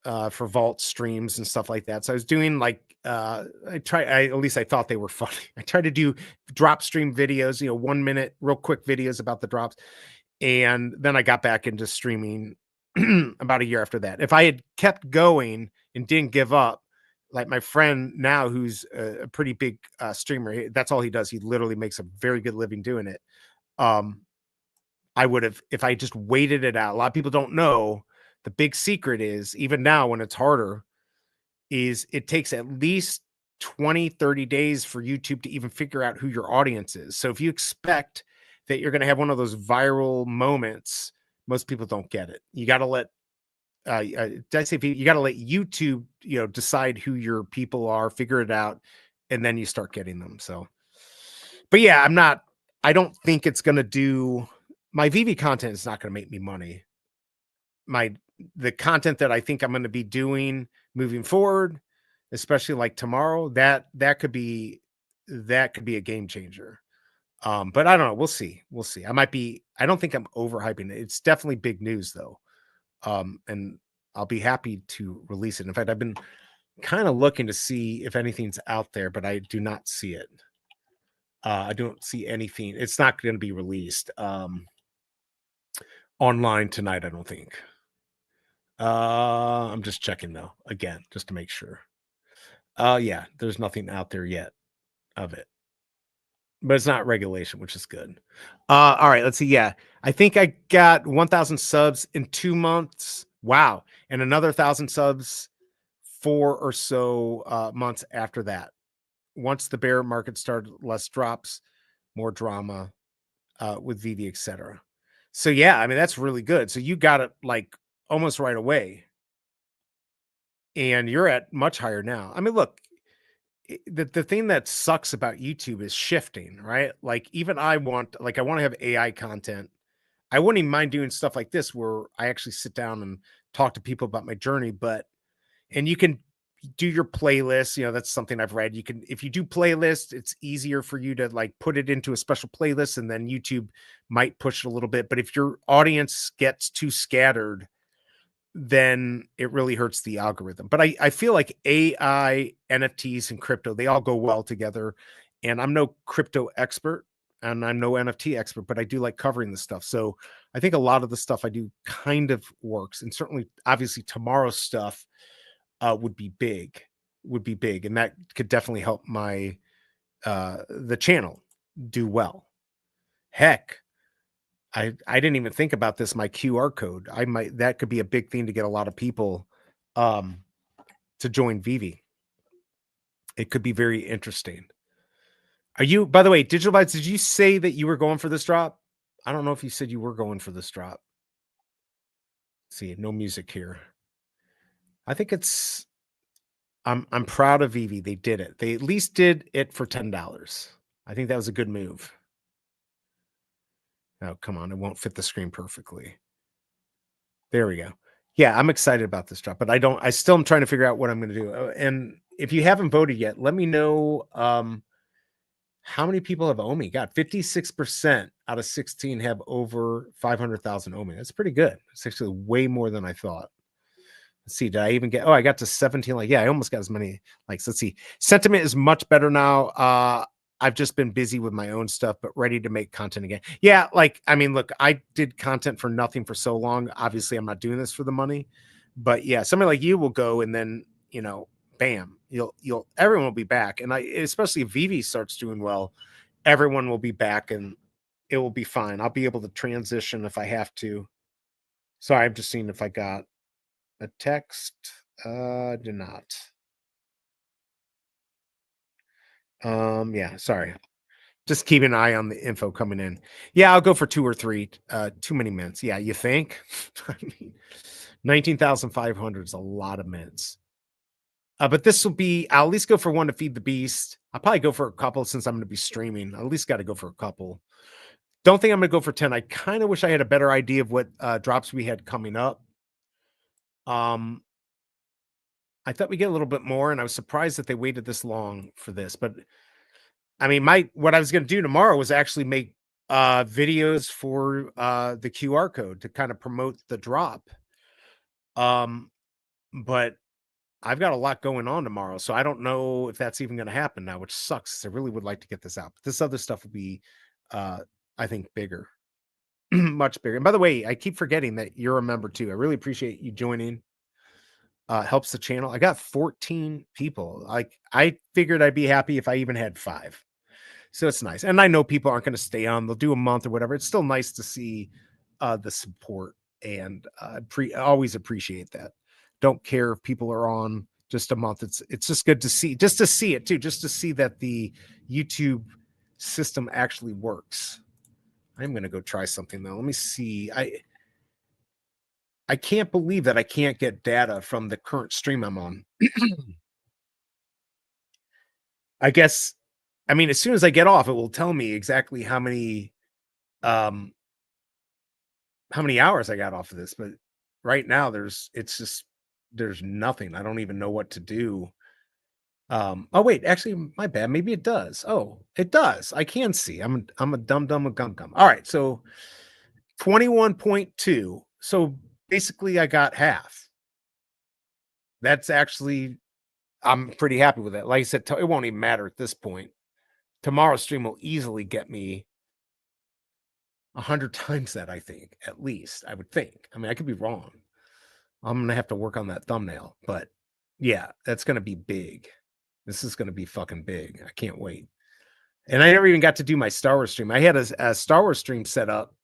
for Vault streams and stuff like that. So I was doing like, at least I thought they were funny. I tried to do drop stream videos, 1 minute, real quick videos about the drops. And then I got back into streaming about a year after that. If I had kept going and didn't give up, like my friend now, who's a pretty big streamer, that's all he does. He literally makes a very good living doing it. I would have, if I just waited it out. A lot of people don't know. The big secret is, even now when it's harder, is it takes at least 20, 30 days for YouTube to even figure out who your audience is. So if you expect that you're going to have one of those viral moments, most people don't get it. You got to let, you got to let YouTube, decide who your people are, figure it out, and then you start getting them. So, but yeah, I don't think it's going to do, my VV content is not going to make me money. The content that I think I'm going to be doing moving forward, especially like tomorrow, that could be a game changer. But I don't know. We'll see. I don't think I'm overhyping it. It's definitely big news though. And I'll be happy to release it. In fact, I've been kind of looking to see if anything's out there, but I do not see it. I don't see anything. It's not going to be released online tonight, I don't think. I'm just checking though, again, just to make sure. Yeah, there's nothing out there yet of it, but it's not regulation, which is good. All right, let's see. Yeah, I think I got 1,000 subs in 2 months. Wow. And another 1,000 subs 4 or so months after that. Once the bear market started, less drops, more drama with VV, etc. So yeah, I mean, that's really good. So you got it like almost right away. And you're at much higher now. I mean, look, the thing that sucks about YouTube is shifting, right? Like even I want to have AI content. I wouldn't even mind doing stuff like this where I actually sit down and talk to people about my journey, and you can do your playlist. You know, that's something I've read. You can, if you do playlists, it's easier for you to like put it into a special playlist, and then YouTube might push it a little bit. But if your audience gets too scattered, then it really hurts the algorithm. But I feel like AI, NFTs, and crypto, they all go well together. And I'm no crypto expert and I'm no NFT expert, but I do like covering this stuff. So I think a lot of the stuff I do kind of works. And certainly, obviously, tomorrow's stuff would be big. And that could definitely help my the channel do well. Heck, I didn't even think about this. My QR code, that could be a big thing to get a lot of people to join Vivi. It could be very interesting. Are you, by the way, Digital Bytes, did you say that you were going for this drop? I don't know if you said you were going for this drop. Let's see, no music here. I think it's, I'm proud of Vivi. They did it. They at least did it for $10. I think that was a good move. Oh, come on. It won't fit the screen perfectly. There we go. Yeah, I'm excited about this drop, but I still am trying to figure out what I'm going to do. And if you haven't voted yet, let me know how many people have OMI. God, 56% out of 16 have over 500,000 OMI. That's pretty good. It's actually way more than I thought. Let's see. Did I even get, I got to 17. Like, yeah, I almost got as many likes. Let's see. Sentiment is much better now. I've just been busy with my own stuff, but ready to make content again. Yeah, like, I mean, look, I did content for nothing for so long. Obviously, I'm not doing this for the money. But yeah, somebody like you will go and then, you know, bam, everyone will be back. And especially if Vivi starts doing well, everyone will be back and it will be fine. I'll be able to transition if I have to. Sorry, I'm just seeing if I got a text. Did not. Yeah, sorry. Just keep an eye on the info coming in. Yeah, I'll go for 2 or 3. Too many mints. Yeah, you think? I mean, 19,500 is a lot of mints. But this will be, I'll at least go for 1 to feed the beast. I'll probably go for a couple since I'm going to be streaming. I at least got to go for a couple. Don't think I'm going to go for 10. I kind of wish I had a better idea of what drops we had coming up. I thought we'd get a little bit more, and I was surprised that they waited this long for this. But I mean, what I was going to do tomorrow was actually make videos for the QR code to kind of promote the drop. But I've got a lot going on tomorrow, so I don't know if that's even going to happen now, which sucks. I really would like to get this out. But this other stuff will be, I think, bigger, much bigger. And by the way, I keep forgetting that you're a member too. I really appreciate you joining. Helps the channel. I got 14 people. Like, I figured I'd be happy if I even had 5. So it's nice. And I know people aren't going to stay on. They'll do a month or whatever. It's still nice to see the support, and always appreciate that. Don't care if people are on just a month. It's just good to see, just to see it too, just to see that the YouTube system actually works. I'm going to go try something though. Let me see. I can't believe that I can't get data from the current stream I'm on. I guess, I mean, as soon as I get off, it will tell me exactly how many hours I got off of this. But right now there's nothing. I don't even know what to do. Oh wait, actually, my bad. Maybe it does. Oh, it does. I can see. I'm a dumb with gum. All right, so 21.2. So basically, I got half. That's actually, I'm pretty happy with that. Like I said, it won't even matter at this point. Tomorrow's stream will easily get me 100 times that, I think, at least. I would think. I mean, I could be wrong. I'm going to have to work on that thumbnail. But yeah, that's going to be big. This is going to be fucking big. I can't wait. And I never even got to do my Star Wars stream. I had a Star Wars stream set up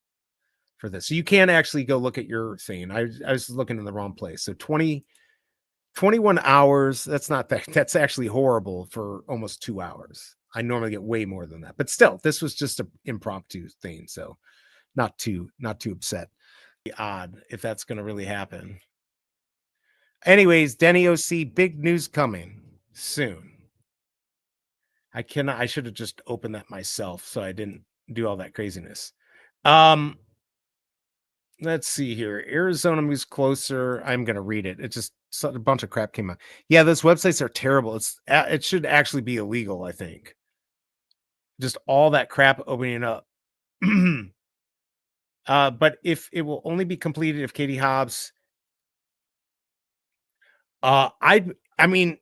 for this. So you can actually go look at your thing. I was looking in the wrong place. So 21 hours. That's not that. That's actually horrible for almost 2 hours. I normally get way more than that. But still, this was just an impromptu thing. So not too upset. Odd if that's going to really happen. Anyways, Denny OC, big news coming soon. I should have just opened that myself so I didn't do all that craziness. Let's see here. Arizona moves closer. I'm going to read it. It just So a bunch of crap came out. Yeah, those websites are terrible. It should actually be illegal, I think. Just all that crap opening up. But if it will only be completed if Katie Hobbs, I mean,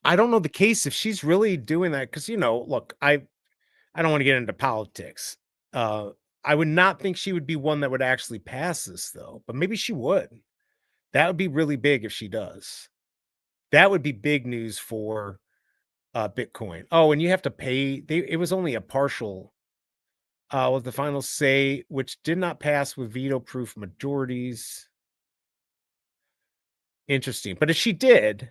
I don't know the case if she's really doing that because look, I don't want to get into politics. I would not think she would be one that would actually pass this though, but maybe she would. That would be really big if she does. That would be big news for Bitcoin. Oh, and you have to pay. It was only a partial. Was the final say, which did not pass with veto-proof majorities. Interesting, but if she did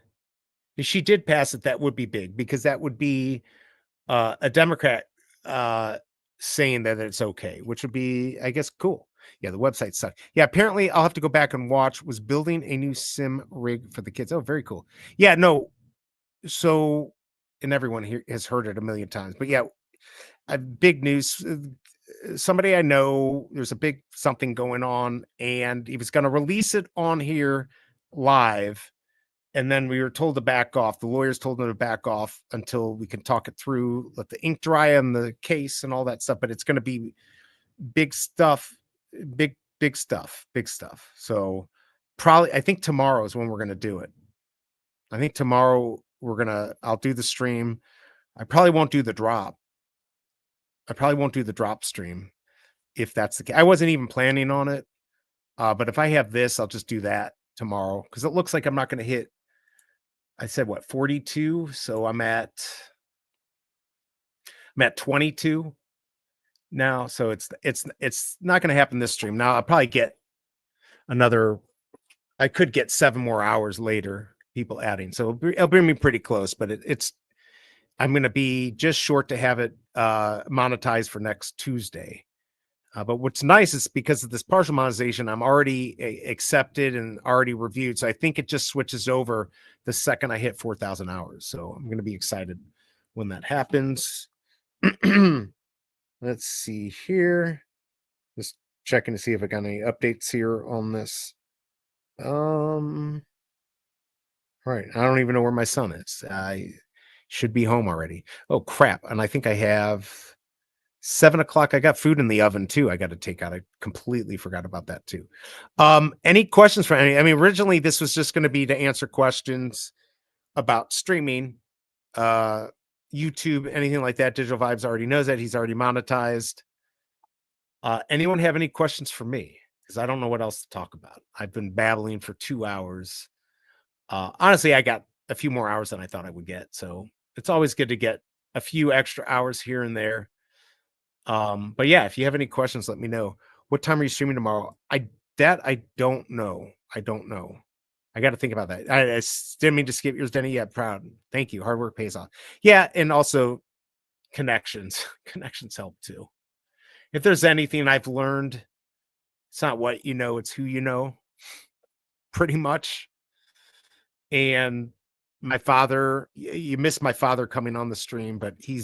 pass it, that would be big because that would be a Democrat saying that it's okay, which would be, I guess, cool. Yeah, the website sucked. Yeah, apparently I'll have to go back and watch. Was building a new sim rig for the kids. Oh, very cool. Yeah, no. So, and everyone here has heard it a million times, but yeah, big news. Somebody I know, there's a big something going on, and he was going to release it on here live. And then we were told to back off. The lawyers told him to back off until we can talk it through, let the ink dry on the case and all that stuff. But it's going to be big stuff, big stuff. So probably, I think tomorrow is when we're going to do it. I think tomorrow I'll do the stream. I probably won't do the drop. Stream if that's the case. I wasn't even planning on it. But if I have this, I'll just do that tomorrow because it looks like I'm not going to hit. I said what 42, so I'm at 22 now. So it's not going to happen this stream. Now I'll probably get I could get 7 more hours later. People adding, so it'll bring me pretty close. But I'm going to be just short to have it monetized for next Tuesday. But what's nice is because of this partial monetization, I'm already accepted and already reviewed. So I think it just switches over the second I hit 4,000 hours. So I'm going to be excited when that happens. Let's see here. Just checking to see if I got any updates here on this. Right. I don't even know where my son is. I should be home already. Oh, crap. And I think I have 7 o'clock. I got food in the oven too. I got to take out. I completely forgot about that too. Any questions for any? I mean, originally this was just going to be to answer questions about streaming, YouTube, anything like that. Digital Vibes already knows that. He's already monetized. Anyone have any questions for me? Because I don't know what else to talk about. I've been babbling for 2 hours. Honestly, I got a few more hours than I thought I would get. So it's always good to get a few extra hours here and there. But yeah, if you have any questions, let me know. What time are you streaming tomorrow? I don't know. I got to think about that. I didn't mean to skip yours, Denny. Yeah, proud. Thank you. Hard work pays off. Yeah, and also connections. Connections help too. If there's anything I've learned, it's not what you know, it's who you know. Pretty much. And my father, you missed my father coming on the stream, but he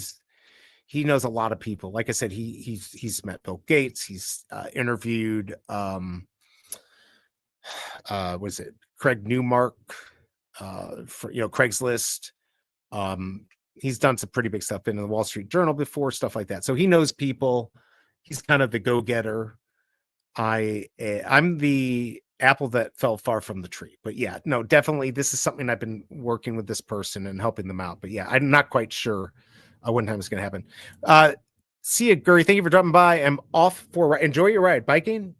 knows a lot of people. Like I said, he's met Bill Gates. He's interviewed was it Craig Newmark for Craigslist. He's done some pretty big stuff in the Wall Street Journal before, stuff like that. So he knows people. He's kind of the go-getter. I'm the apple that fell far from the tree. But yeah, no, definitely this is something I've been working with this person and helping them out. But yeah, I'm not quite sure when time it's going to happen. See you, Guri. Thank you for dropping by. I'm off for enjoy your ride. Biking?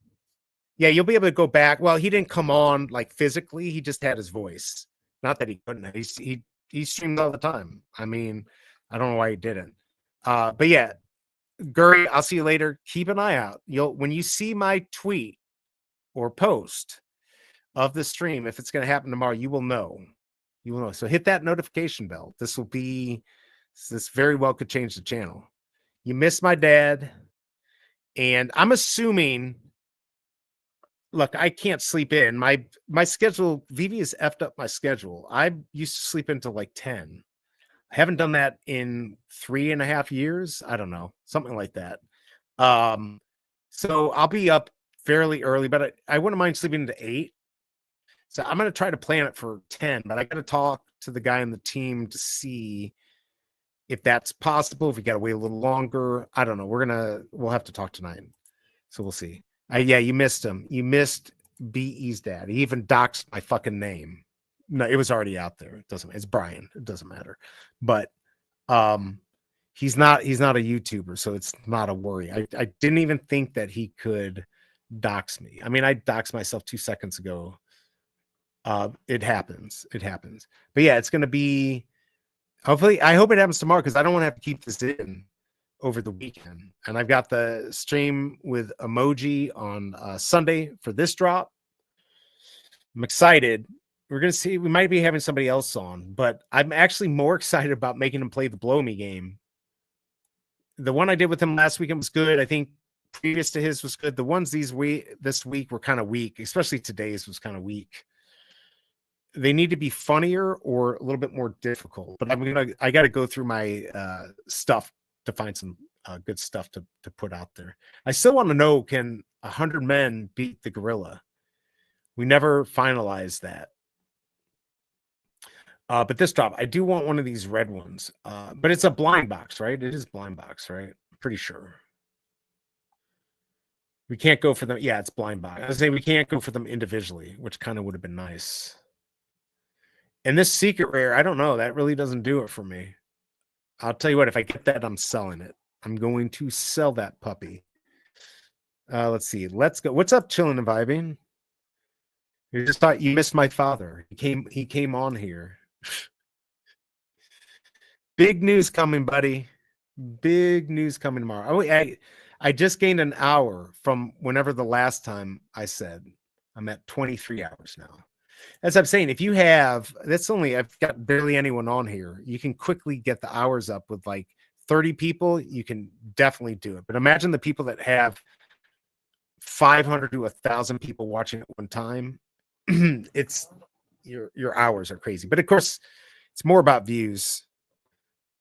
Yeah, you'll be able to go back. Well, he didn't come on like physically. He just had his voice. Not that he couldn't. He streamed all the time. I mean, I don't know why he didn't. But yeah, Guri, I'll see you later. Keep an eye out. When you see my tweet or post of the stream, if it's going to happen tomorrow, you will know. You will know. So hit that notification bell. This very well could change the channel. You missed my dad. And I'm assuming, look, I can't sleep in. My schedule, Vivi has effed up my schedule. I used to sleep until like 10. I haven't done that in 3.5 years. I don't know, something like that. So I'll be up fairly early, but I wouldn't mind sleeping into 8. So I'm going to try to plan it for 10, but I got to talk to the guy on the team to see if that's possible, if we got to wait a little longer. I don't know. We'll have to talk tonight. So we'll see. Yeah, you missed him. You missed BE's dad. He even doxed my fucking name. No, it was already out there. It's Brian. It doesn't matter. But he's not a YouTuber, so it's not a worry. I didn't even think that he could dox me. I mean, I doxed myself 2 seconds ago. It happens. But yeah, it's gonna be, hopefully, I hope it happens tomorrow, because I don't want to have to keep this in over the weekend. And I've got the stream with emoji on Sunday for this drop. I'm excited. We're gonna see. We might be having somebody else on, but I'm actually more excited about making him play the Blow Me game. The one I did with him last weekend was good. I think previous to his was good. The ones this week were kind of weak, especially today's was kind of weak. They need to be funnier or a little bit more difficult. But I got to go through my stuff to find some good stuff to put out there. I still want to know, can 100 men beat the gorilla? We never finalized that. But this drop, I do want one of these red ones. But it's a blind box, right? It is blind box, right? Pretty sure. We can't go for them. Yeah, it's blind box. I was saying we can't go for them individually, which kind of would have been nice. And this secret rare, I don't know. That really doesn't do it for me. I'll tell you what, if I get that, I'm selling it. I'm going to sell that puppy. Let's see. Let's go. What's up, chilling and vibing? You just thought you missed my father. He came on here. Big news coming, buddy. Big news coming tomorrow. I just gained an hour from whenever the last time I said. I'm at 23 hours now. As I'm saying, if you have, I've got barely anyone on here. You can quickly get the hours up with like 30 people. You can definitely do it. But imagine the people that have 500 to 1,000 people watching at one time. It's your hours are crazy. But of course, it's more about views.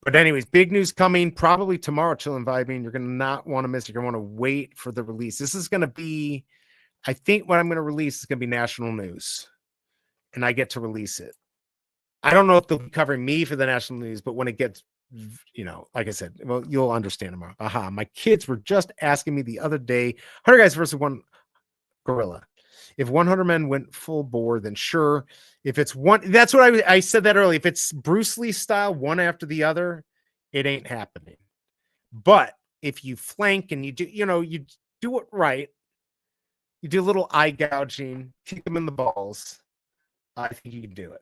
But anyways, big news coming probably tomorrow, Chill and Vibing. You're going to not want to miss it. You're going to want to wait for the release. This is going to be, I think what I'm going to release is going to be national news. And I get to release it. I don't know if they'll be covering me for the national news, but when it gets, like I said, well, you'll understand tomorrow. Aha, my kids were just asking me the other day, 100 guys versus one gorilla. If 100 men went full bore, then sure. If it's one, that's what I said that earlier. If it's Bruce Lee style, one after the other, it ain't happening. But if you flank and you do, you do it right, you do a little eye gouging, kick them in the balls. I think you can do it.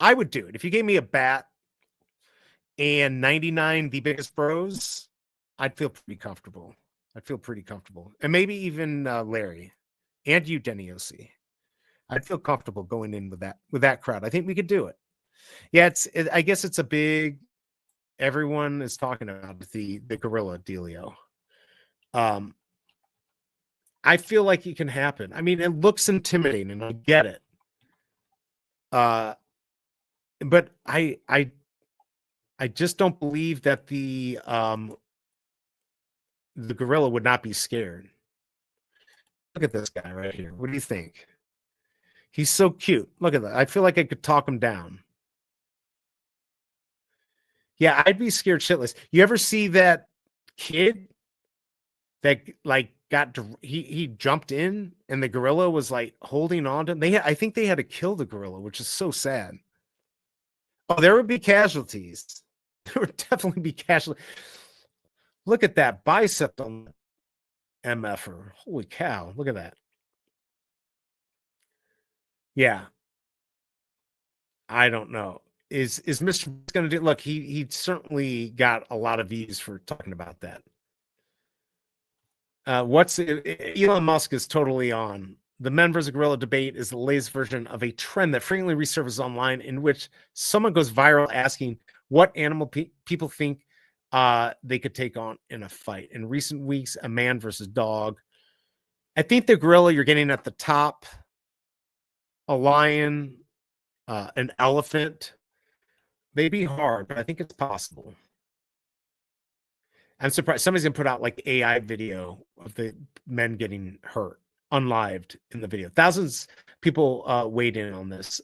I would do it. If you gave me a bat and 99 the biggest bros, I'd feel pretty comfortable. And maybe even Larry and you, Denny OC. I'd feel comfortable going in with that crowd. I think we could do it. Yeah, I guess it's a big, everyone is talking about the gorilla dealio. I feel like it can happen. I mean, it looks intimidating, and I get it. But I just don't believe that the gorilla would not be scared. Look at this guy right here. What do you think? He's so cute. Look at that. I feel like I could talk him down. Yeah, I'd be scared shitless. You ever see that kid that like he jumped in and the gorilla was like holding on to him? I think they had to kill the gorilla, which is so sad. Oh, there would be casualties. There would definitely be casualties. Look at that bicep on MFer. Holy cow. Look at that. Yeah. I don't know. Is Mr. going to do? Look, he certainly got a lot of views for talking about that. Elon Musk is totally on. The men versus gorilla debate is the latest version of a trend that frequently resurfaces online, in which someone goes viral asking what animal people think they could take on in a fight. In recent weeks, a man versus dog. I think the gorilla, you're getting at the top. A lion, an elephant. They'd be hard, but I think it's possible. I'm surprised somebody's gonna put out like AI video of the men getting hurt, unlived in the video. Thousands people weighed in on this.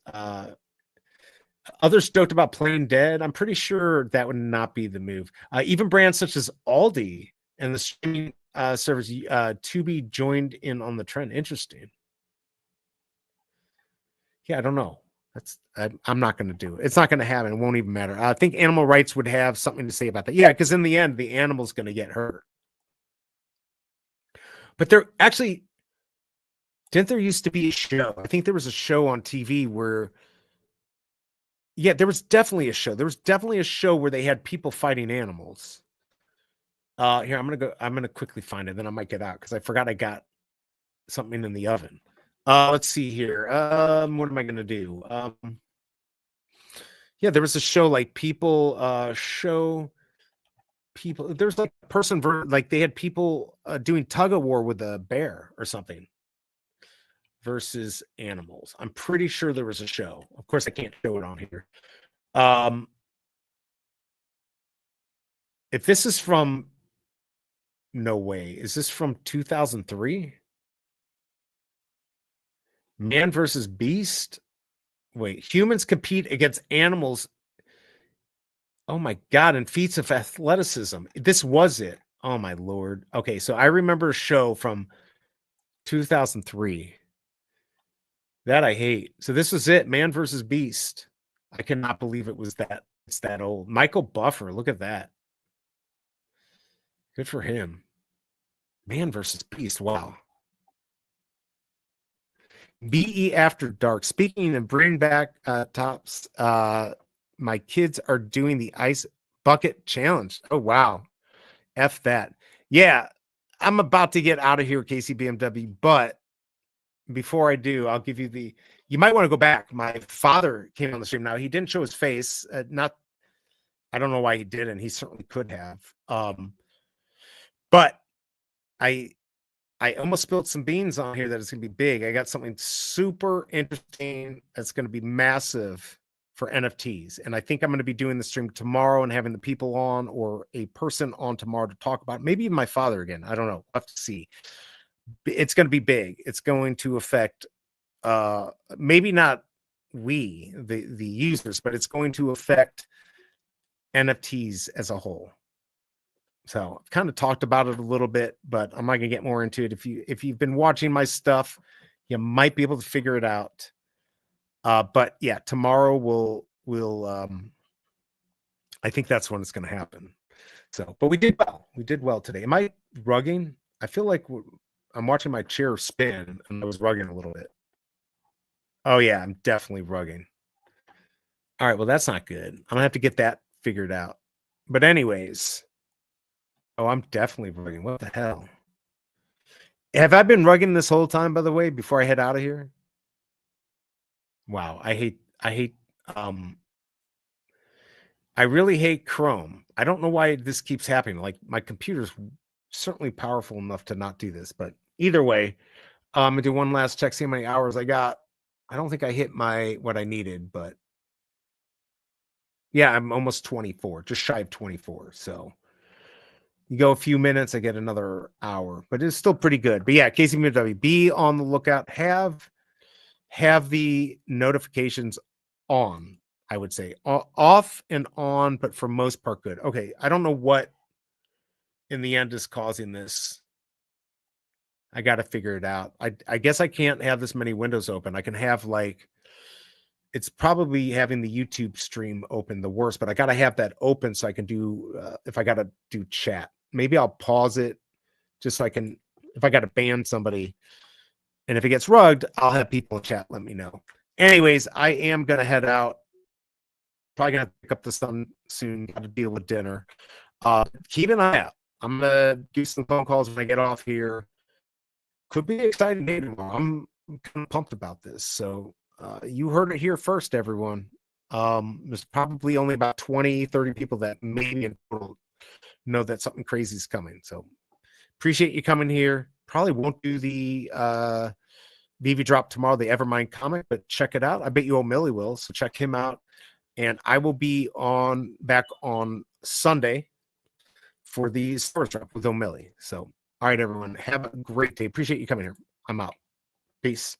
Others joked about Playing Dead. I'm pretty sure that would not be the move. Even brands such as Aldi and the streaming service Tubi joined in on the trend. Interesting. Yeah, I don't know. I'm not going to do it. It's not going to happen. It won't even matter. I think animal rights would have something to say about that. Yeah, because in the end, the animal's going to get hurt. But there actually, didn't there used to be a show? I think there was a show on TV where, yeah, there was definitely a show. There was definitely a show where they had people fighting animals. Here, I'm going to quickly find it. Then I might get out because I forgot I got something in the oven. Let's see here. What am I going to do? Yeah, there was a show like people there's like a person like they had people doing tug of war with a bear or something versus animals. I'm pretty sure there was a show. Of course, I can't show it on here. If this is from, no way. Is this from 2003? Man versus Beast? Wait, humans compete against animals. Oh my God, in feats of athleticism. This was it. Oh my Lord. Okay, so I remember a show from 2003. That I hate. So this was it, Man versus Beast. I cannot believe it was that. It's that old. Michael Buffer, look at that. Good for him. Man versus Beast, wow. BE After Dark. Speaking of bring back tops, my kids are doing the ice bucket challenge. Oh, wow. F that. Yeah, I'm about to get out of here, KCBMW, but before I do, I'll give you you might want to go back. My father came on the stream. Now, he didn't show his face. I don't know why he didn't. He certainly could have. But I almost spilled some beans on here that it's going to be big. I got something super interesting that's going to be massive for NFTs. And I think I'm going to be doing the stream tomorrow and having the people on or a person on tomorrow to talk about it. Maybe even my father again. I don't know. We'll have to see. It's going to be big. It's going to affect maybe not the users, but it's going to affect NFTs as a whole. So I've kind of talked about it a little bit, but I'm not gonna get more into it. If you've been watching my stuff, you might be able to figure it out. But yeah, tomorrow we'll I think that's when it's gonna happen. So, but we did well. We did well today. Am I rugging? I feel like I'm watching my chair spin and I was rugging a little bit. Oh yeah, I'm definitely rugging. All right, well that's not good. I'm gonna have to get that figured out. But anyways. Oh, I'm definitely rugging. What the hell? Have I been rugging this whole time, by the way, before I head out of here? Wow. I really hate Chrome. I don't know why this keeps happening. Like my computer's certainly powerful enough to not do this, but either way, I'm gonna do one last check, see how many hours I got. I don't think I hit what I needed, but yeah, I'm almost 24, just shy of 24. So you go a few minutes, I get another hour, but it's still pretty good. But yeah, KCBW, be on the lookout. Have the notifications on, I would say. Off and on, but for most part good. Okay, I don't know what in the end is causing this. I got to figure it out. I guess I can't have this many windows open. I can have it's probably having the YouTube stream open the worst, but I got to have that open so I can do, if I got to do chat, maybe I'll pause it just so I can, if I got to ban somebody and if it gets rugged, I'll have people in chat let me know. Anyways, I am going to head out. Probably going to pick up the sun soon. Got to deal with dinner. Keep an eye out. I'm going to do some phone calls when I get off here. Could be an exciting day tomorrow. I'm kind of pumped about this. So, you heard it here first, everyone. There's probably only about 20, 30 people that maybe know that something crazy is coming. So appreciate you coming here. Probably won't do the BV drop tomorrow, the Evermind comic, but check it out. I bet you O'Milly will. So check him out. And I will be back on Sunday for the storage drop with O'Milly. So, all right, everyone, have a great day. Appreciate you coming here. I'm out. Peace.